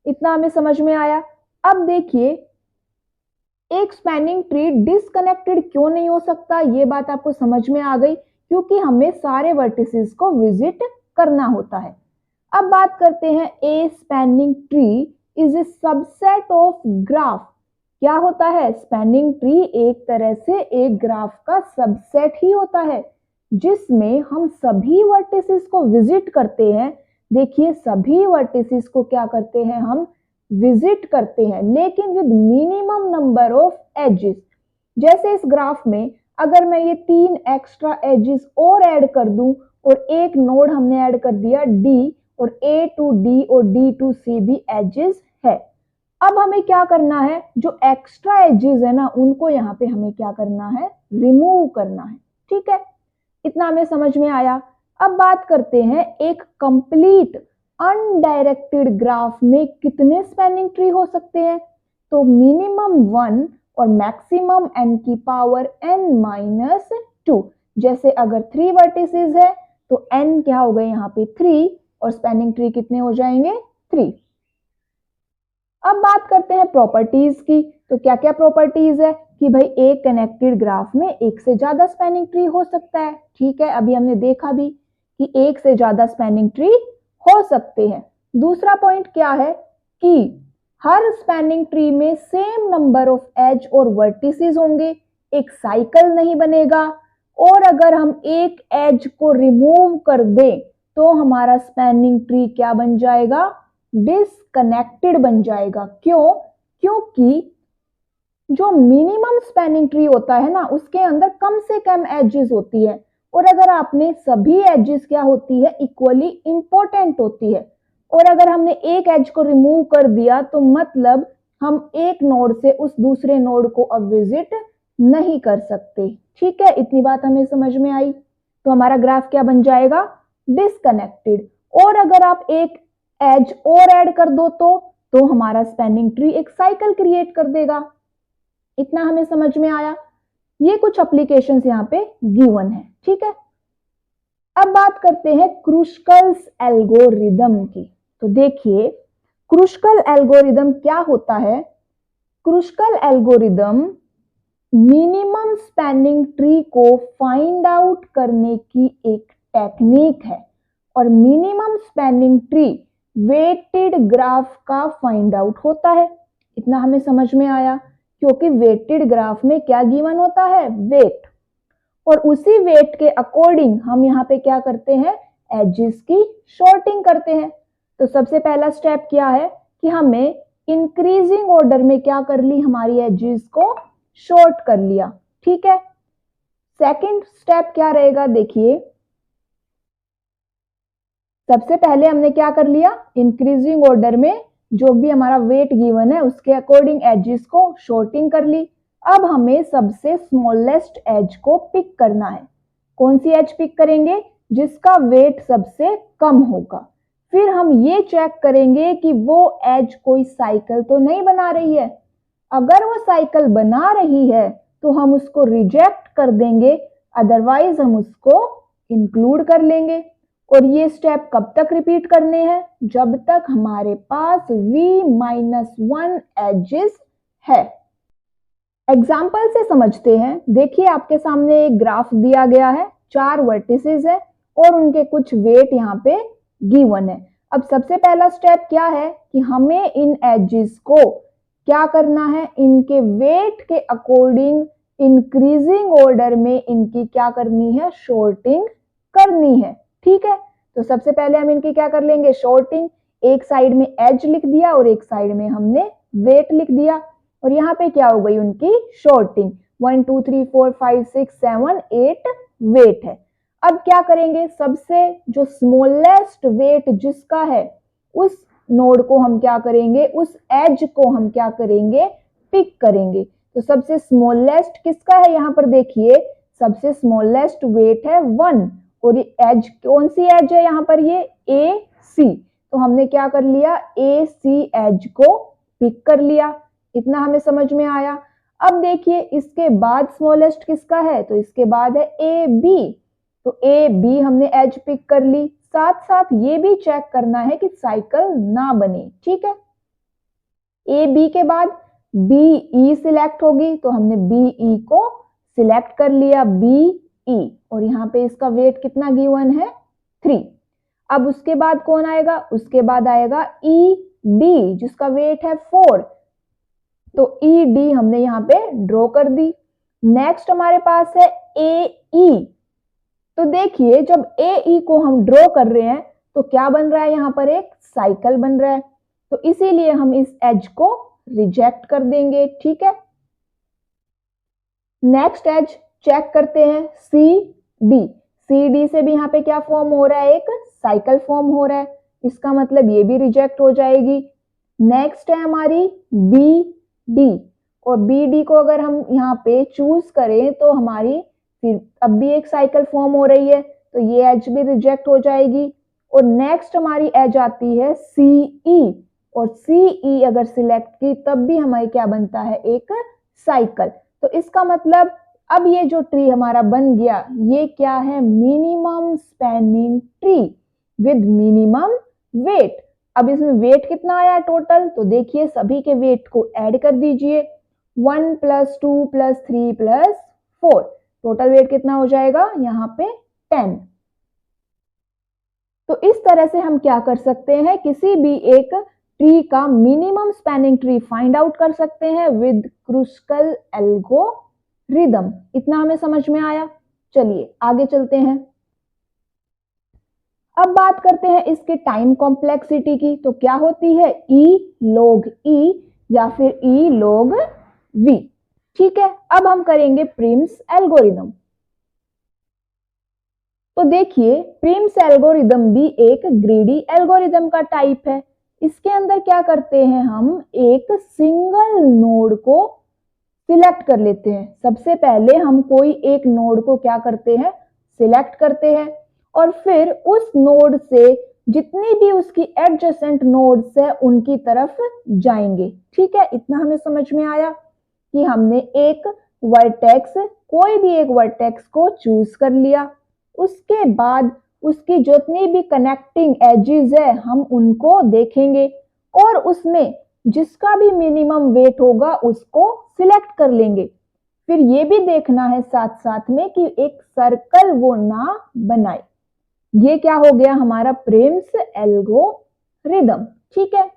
S2: इतना हमें समझ में आया। अब देखिए, एक स्पैनिंग ट्री डिसकनेक्टेड क्यों नहीं हो सकता, ये बात आपको समझ में आ गई, क्योंकि हमें सारे वर्टिसेस को विजिट करना होता है। अब बात करते हैं a spanning tree is a subset of graph. क्या होता है, स्पैनिंग ट्री एक तरह से एक ग्राफ का सबसेट ही होता है जिसमें हम सभी वर्टिसेस को विजिट करते हैं। देखिए, सभी वर्टिसेस को क्या करते हैं, हम विजिट करते हैं, लेकिन with minimum number of edges. जैसे इस ग्राफ में अगर मैं ये 3 एक्स्ट्रा एजेस और ऐड कर दूं और एक नोड हमने ऐड कर दिया डी, और ए टू डी और डी टू सी भी एजेस है। अब हमें क्या करना है, जो एक्स्ट्रा एजेस है ना उनको यहाँ पे हमें क्या करना है, रिमूव करना है, ठीक है। इतना हमें समझ में आया। अब बात करते हैं एक कंप्लीट अनडायरेक्टेड ग्राफ में कितने स्पैनिंग ट्री हो सकते हैं। तो मिनिमम 1 और मैक्सिमम n की पावर n-2। जैसे अगर 3 वर्टिसेस है तो n क्या हो गए यहाँ पे 3 और स्पैनिंग ट्री कितने हो जाएंगे, 3। अब बात करते हैं प्रॉपर्टीज की। तो क्या क्या प्रॉपर्टीज है कि भाई एक कनेक्टेड ग्राफ में एक से ज्यादा स्पैनिंग ट्री हो सकता है, ठीक है। अभी हमने देखा भी कि एक से ज्यादा स्पैनिंग ट्री हो सकते हैं। दूसरा पॉइंट क्या है कि हर स्पैनिंग ट्री में सेम नंबर ऑफ एज और वर्टिसेस होंगे, एक साइकिल नहीं बनेगा। और अगर हम एक एज को रिमूव कर दें तो हमारा स्पैनिंग ट्री क्या बन जाएगा, डिसकनेक्टेड बन जाएगा। क्यों, क्योंकि जो मिनिमम स्पैनिंग ट्री होता है ना उसके अंदर कम से कम एजेस होती है, और अगर आपने सभी एजेस क्या होती है, इक्वली इंपॉर्टेंट होती है। और अगर हमने एक एज को रिमूव कर दिया तो मतलब हम एक नोड से उस दूसरे नोड को अब विजिट नहीं कर सकते, ठीक है। इतनी बात हमें समझ में आई। तो हमारा ग्राफ क्या बन जाएगा, डिसकनेक्टेड। और अगर आप एक एज और ऐड कर दो तो हमारा स्पैनिंग ट्री एक साइकिल क्रिएट कर देगा। इतना हमें समझ में आया। ये कुछ एप्लीकेशंस यहाँ पे गिवन है, ठीक है। अब बात करते हैं क्रुस्कल्स एल्गोरिदम की। तो देखिए, क्रुस्कल एल्गोरिदम क्या होता है। Kruskal algorithm minimum spanning tree को फाइंड आउट करने की एक टेक्निक है, और minimum spanning tree weighted graph का फाइंड आउट होता है। इतना हमें समझ में आया, क्योंकि वेटेड ग्राफ में क्या गिवन होता है, वेट, और उसी वेट के अकॉर्डिंग हम यहाँ पे क्या करते हैं, एजेस की शॉर्टिंग करते हैं। तो सबसे पहला स्टेप क्या है कि हमें इंक्रीजिंग ऑर्डर में क्या कर ली, हमारी एजेस को शॉर्ट कर लिया, ठीक है। सेकंड स्टेप क्या रहेगा, देखिए सबसे पहले हमने क्या कर लिया, इंक्रीजिंग ऑर्डर में जो भी हमारा वेट गिवन है उसके अकॉर्डिंग एजेस को शॉर्टिंग कर ली। अब हमें सबसे स्मॉलेस्ट एज को पिक करना है। कौन सी एज पिक करेंगे? जिसका वेट सबसे कम होगा। फिर हम ये चेक करेंगे कि वो एज कोई साइकिल तो नहीं बना रही है। अगर वो साइकिल बना रही है तो हम उसको रिजेक्ट कर देंगे, अदरवाइज हम उसको इंक्लूड कर लेंगे। और ये स्टेप कब तक रिपीट करने हैं? जब तक हमारे पास v-1 एजेस है। एग्जाम्पल से समझते हैं। देखिए आपके सामने एक ग्राफ दिया गया है, 4 वर्टिसेस है और उनके कुछ वेट यहाँ पे गिवन है। अब सबसे पहला स्टेप क्या है कि हमें इन एजेस को क्या करना है, इनके वेट के अकॉर्डिंग इंक्रीजिंग ऑर्डर में इनकी क्या करनी है, शॉर्टिंग करनी है। ठीक है, तो सबसे पहले हम इनकी क्या कर लेंगे, शॉर्टिंग। एक साइड में एज लिख दिया और एक साइड में हमने वेट लिख दिया और यहाँ पे क्या हो गई उनकी शॉर्टिंग। 1 2 3 4 5 6 7 8 वेट है। अब क्या करेंगे, सबसे जो स्मॉलेस्ट वेट जिसका है उस नोड को हम क्या करेंगे, उस एज को हम क्या करेंगे, पिक करेंगे। तो सबसे स्मॉलेस्ट किसका है, यहाँ पर देखिए सबसे स्मॉलेस्ट वेट है 1 और ये एज कौन सी एज है यहाँ पर, ये ए सी। तो हमने क्या कर लिया, ए सी एज को पिक कर लिया। इतना हमें समझ में आया। अब देखिए इसके बाद स्मॉलेस्ट किसका है, तो इसके बाद है ए बी। तो ए बी हमने एज पिक कर ली। साथ साथ ये भी चेक करना है कि साइकिल ना बने। ठीक है, ए बी के बाद बी ई सिलेक्ट होगी तो हमने बी ई को सिलेक्ट कर लिया, बी ई। और यहाँ पे इसका वेट कितना गिवन है, 3। अब उसके बाद कौन आएगा, उसके बाद आएगा ई डी जिसका वेट है 4। तो ई डी हमने यहाँ पे ड्रॉ कर दी। नेक्स्ट हमारे पास है ए ई। तो देखिए जब ए ई को हम ड्रॉ कर रहे हैं तो क्या बन रहा है, यहाँ पर एक साइकिल बन रहा है। तो इसीलिए हम इस एज को रिजेक्ट कर देंगे। ठीक है, नेक्स्ट एज चेक करते हैं सी डी। सी डी से भी यहाँ पे क्या फॉर्म हो रहा है, एक साइकिल फॉर्म हो रहा है। इसका मतलब ये भी रिजेक्ट हो जाएगी। नेक्स्ट है हमारी बी डी और बी डी को अगर हम यहाँ पे चूज करें तो हमारी फिर अब भी एक साइकिल फॉर्म हो रही है, तो ये एज भी रिजेक्ट हो जाएगी। और नेक्स्ट हमारी एज आती है सी ई और सी ई अगर सिलेक्ट की तब भी हमारी क्या बनता है, एक साइकिल। तो इसका मतलब अब ये जो ट्री हमारा बन गया ये क्या है, minimum spanning tree with minimum weight. अब इसमें वेट कितना आया टोटल, तो देखिए सभी के वेट को ऐड कर दीजिए। 1 + 2 + 3 + 4, टोटल वेट कितना हो जाएगा यहाँ पे 10। तो इस तरह से हम क्या कर सकते हैं, किसी भी एक ट्री का minimum spanning tree find out कर सकते हैं विद क्रुस्कल एल्गोरिदम। इतना हमें समझ में आया। चलिए आगे चलते हैं। अब बात करते हैं इसके टाइम कॉम्प्लेक्सिटी की। तो क्या होती है, ई log ई या फिर ई log वी। ठीक है, अब हम करेंगे प्रिम्स एल्गोरिदम। तो देखिए प्रिम्स एल्गोरिदम भी एक ग्रीडी एल्गोरिदम का टाइप है। इसके अंदर क्या करते हैं, हम एक सिंगल नोड को सिलेक्ट कर लेते हैं। सबसे पहले हम कोई एक नोड को क्या करते हैं, सिलेक्ट करते हैं और फिर उस नोड से जितनी भी उसकी एडजेसेंट नोड्स है उनकी तरफ जाएंगे। ठीक है, इतना हमें समझ में आया कि हमने एक वर्टेक्स, कोई भी एक वर्टेक्स को चूज कर लिया। उसके बाद उसकी जितनी भी कनेक्टिंग एजेस है हम उनको देखेंगे और उसमें जिसका भी मिनिमम वेट होगा उसको सिलेक्ट कर लेंगे। फिर ये भी देखना है साथ साथ में कि एक सर्कल वो ना बनाए। ये क्या हो गया हमारा प्रिम्स एल्गोरिदम। ठीक है,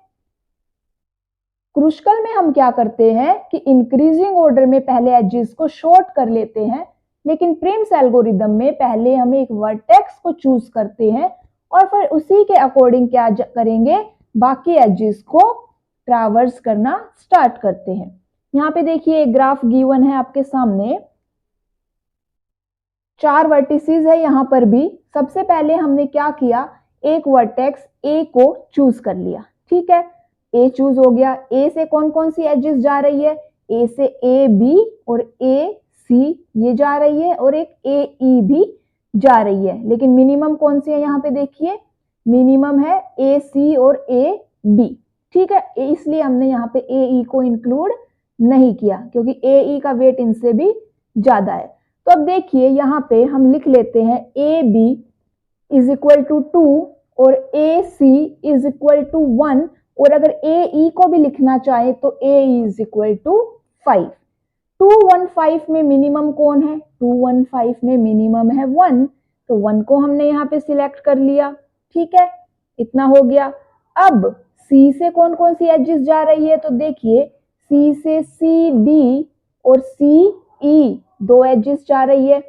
S2: क्रुस्कल में हम क्या करते हैं कि इंक्रीजिंग ऑर्डर में पहले एजेस को शॉर्ट कर लेते हैं, लेकिन प्रिम्स एल्गोरिदम में पहले हम एक वर्टेक्स को चूज करते हैं और फिर उसी के अकॉर्डिंग क्या करेंगे, बाकी एजेस को ट्रैवर्स करना स्टार्ट करते हैं। यहाँ पे देखिए एक ग्राफ गिवन है आपके सामने, 4 वर्टिसेस है यहाँ पर भी। सबसे पहले हमने क्या किया, एक वर्टेक्स ए को चूज कर लिया। ठीक है, ए चूज हो गया। ए से कौन कौन सी एजेस जा रही है, ए से ए बी और ए सी ये जा रही है, और एक ए ई भी जा रही है। लेकिन मिनिमम कौन सी है यहाँ पे देखिए, मिनिमम है ए सी और ए बी। ठीक है, इसलिए हमने यहाँ पे ए ई को इंक्लूड नहीं किया क्योंकि ए ई का वेट इनसे भी ज्यादा है। तो अब देखिए यहाँ पे हम लिख लेते हैं A B is equal to 2 और A C is equal to 1, और अगर ए ई को भी लिखना चाहे तो ए इज इक्वल टू 5। 215 में मिनिमम कौन है, 215 में मिनिमम है 1, तो 1 को हमने यहाँ पे सिलेक्ट कर लिया। ठीक है, इतना हो गया। अब सी से कौन कौन सी एजेस जा रही है, तो देखिए सी से सी डी और सी ई 2 एजेस जा रही है।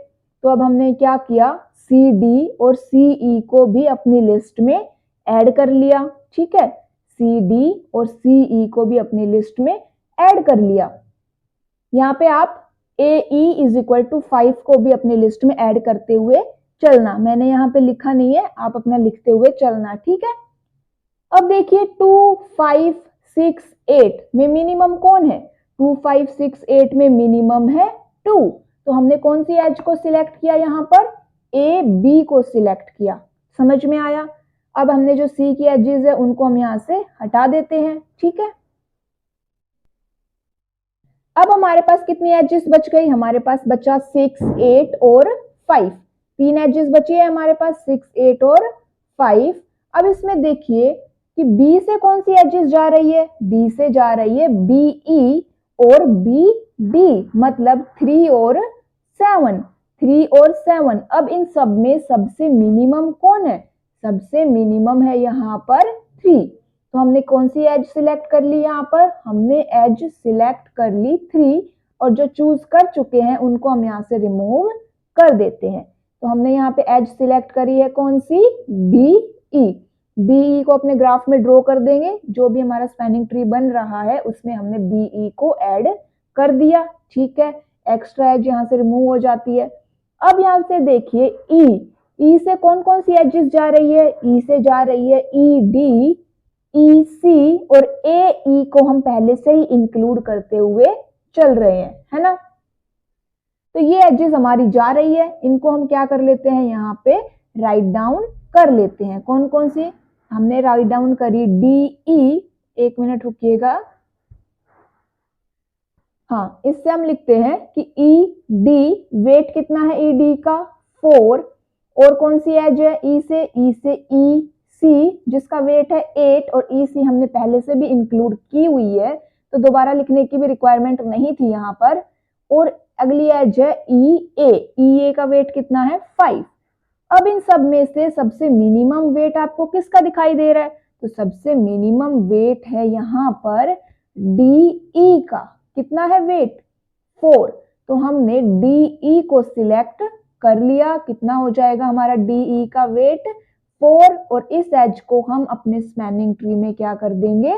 S2: तो अब हमने क्या किया, सी डी और सी ई को भी अपनी लिस्ट में ऐड कर लिया। ठीक है, सी डी और सी ई को भी अपनी लिस्ट में ऐड कर लिया। यहाँ पे आप ए ई इज इक्वल टू 5 को भी अपनी लिस्ट में ऐड करते हुए चलना, मैंने यहाँ पे लिखा नहीं है, आप अपना लिखते हुए चलना। ठीक है, अब देखिए 2 5 6 8 में मिनिमम कौन है, 2 5 6 8 में मिनिमम है 2, तो हमने कौन सी एज को सिलेक्ट किया, यहाँ पर ए बी को सिलेक्ट किया। समझ में आया। अब हमने जो सी की एजेस है उनको हम यहाँ से हटा देते हैं। ठीक है, अब हमारे पास कितनी एजेस बच गई, हमारे पास बचा 6 8 और 5, 3 एजेस बची है हमारे पास 6 8 और 5। अब इसमें देखिए कि बी से कौन सी एजेस जा रही है, बी से जा रही है बी ई और बी डी, मतलब 3 और 7, 3 और 7। अब इन सब में सबसे मिनिमम कौन है, सबसे मिनिमम है यहाँ पर 3, तो हमने कौन सी एज सिलेक्ट कर ली, यहाँ पर हमने एज सिलेक्ट कर ली 3, और जो चूज कर चुके हैं उनको हम यहाँ से रिमूव कर देते हैं। तो हमने यहाँ पे एज सिलेक्ट करी है कौन सी, बी ई। बी ई को अपने ग्राफ में ड्रॉ कर देंगे, जो भी हमारा स्पैनिंग ट्री बन रहा है उसमें हमने बी ई को ऐड कर दिया। ठीक है, एक्स्ट्रा एज यहाँ से रिमूव हो जाती है। अब यहाँ से देखिए ई, ई से कौन कौन सी एजेस जा रही है, ई से जा रही है ई डी, ई सी और ए ई को हम पहले से ही इंक्लूड करते हुए चल रहे हैं, है ना। तो ये एजेस हमारी जा रही है, इनको हम क्या कर लेते हैं, यहाँ पे राइट डाउन कर लेते हैं। कौन कौन सी हमने राइट डाउन करी, डी ई, एक मिनट रुकिएगा, हाँ, इससे हम लिखते हैं कि ई डी, वेट कितना है ई डी का 4, और कौन सी एज है ई से ई सी जिसका वेट है 8, और ई सी हमने पहले से भी इंक्लूड की हुई है तो दोबारा लिखने की भी रिक्वायरमेंट नहीं थी यहाँ पर। और अगली एज है ई ए का वेट कितना है 5। अब इन सब में से सबसे मिनिमम वेट आपको किसका दिखाई दे रहा है, तो सबसे मिनिमम वेट है यहाँ पर डी ई का, कितना है वेट 4, तो हमने डी ई को सिलेक्ट कर लिया। कितना हो जाएगा हमारा डी ई का वेट 4, और इस एज को हम अपने स्पैनिंग ट्री में क्या कर देंगे,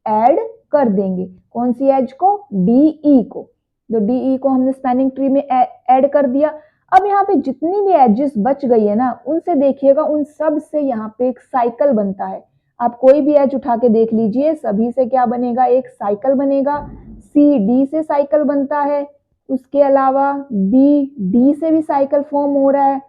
S2: ऐड कर देंगे। कौन सी एज को, डी ई को, तो डी ई को हमने स्पैनिंग ट्री में ऐड कर दिया। अब यहाँ पे जितनी भी एजेस बच गई है ना, उनसे देखिएगा उन सब से यहाँ पे एक साइकिल बनता है। आप कोई भी एज उठा के देख लीजिए, सभी से क्या बनेगा, एक साइकिल बनेगा। सी डी से साइकिल बनता है, उसके अलावा बी डी से भी साइकिल फॉर्म हो रहा है,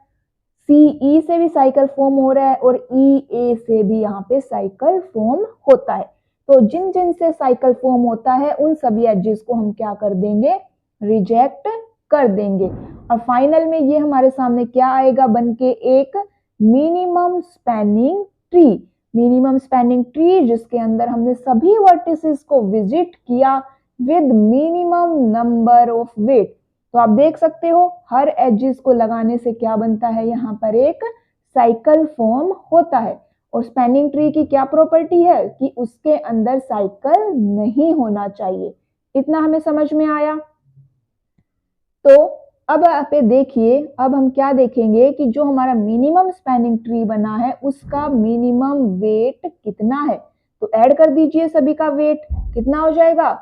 S2: सी ई से भी साइकिल फॉर्म हो रहा है, और ई ए से भी यहाँ पे साइकिल फॉर्म होता है। तो जिन जिन से साइकिल फॉर्म होता है उन सभी एजेस को हम क्या कर देंगे, रिजेक्ट कर देंगे। और फाइनल में ये हमारे सामने क्या आएगा बन के, एक minimum spanning tree. Minimum spanning tree जिसके अंदर हमने सभी वर्टिसेस को विजिट किया with minimum number of weight. तो आप देख सकते हो हर एजेस को लगाने से क्या बनता है, यहाँ पर एक साइकिल फॉर्म होता है। और स्पैनिंग ट्री की क्या प्रॉपर्टी है कि उसके अंदर साइकिल नहीं होना चाहिए। इतना हमें समझ में आया। तो अब आप देखिए, अब हम क्या देखेंगे कि जो हमारा मिनिमम स्पैनिंग ट्री बना है उसका मिनिमम वेट कितना है। तो ऐड कर दीजिए सभी का वेट, कितना हो जाएगा,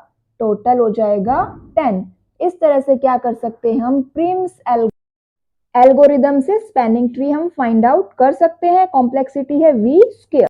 S2: टोटल हो जाएगा 10। इस तरह से क्या कर सकते हैं हम, प्रिम्स एल्गोरिदम से स्पैनिंग ट्री हम फाइंड आउट कर सकते हैं। कॉम्प्लेक्सिटी है v²।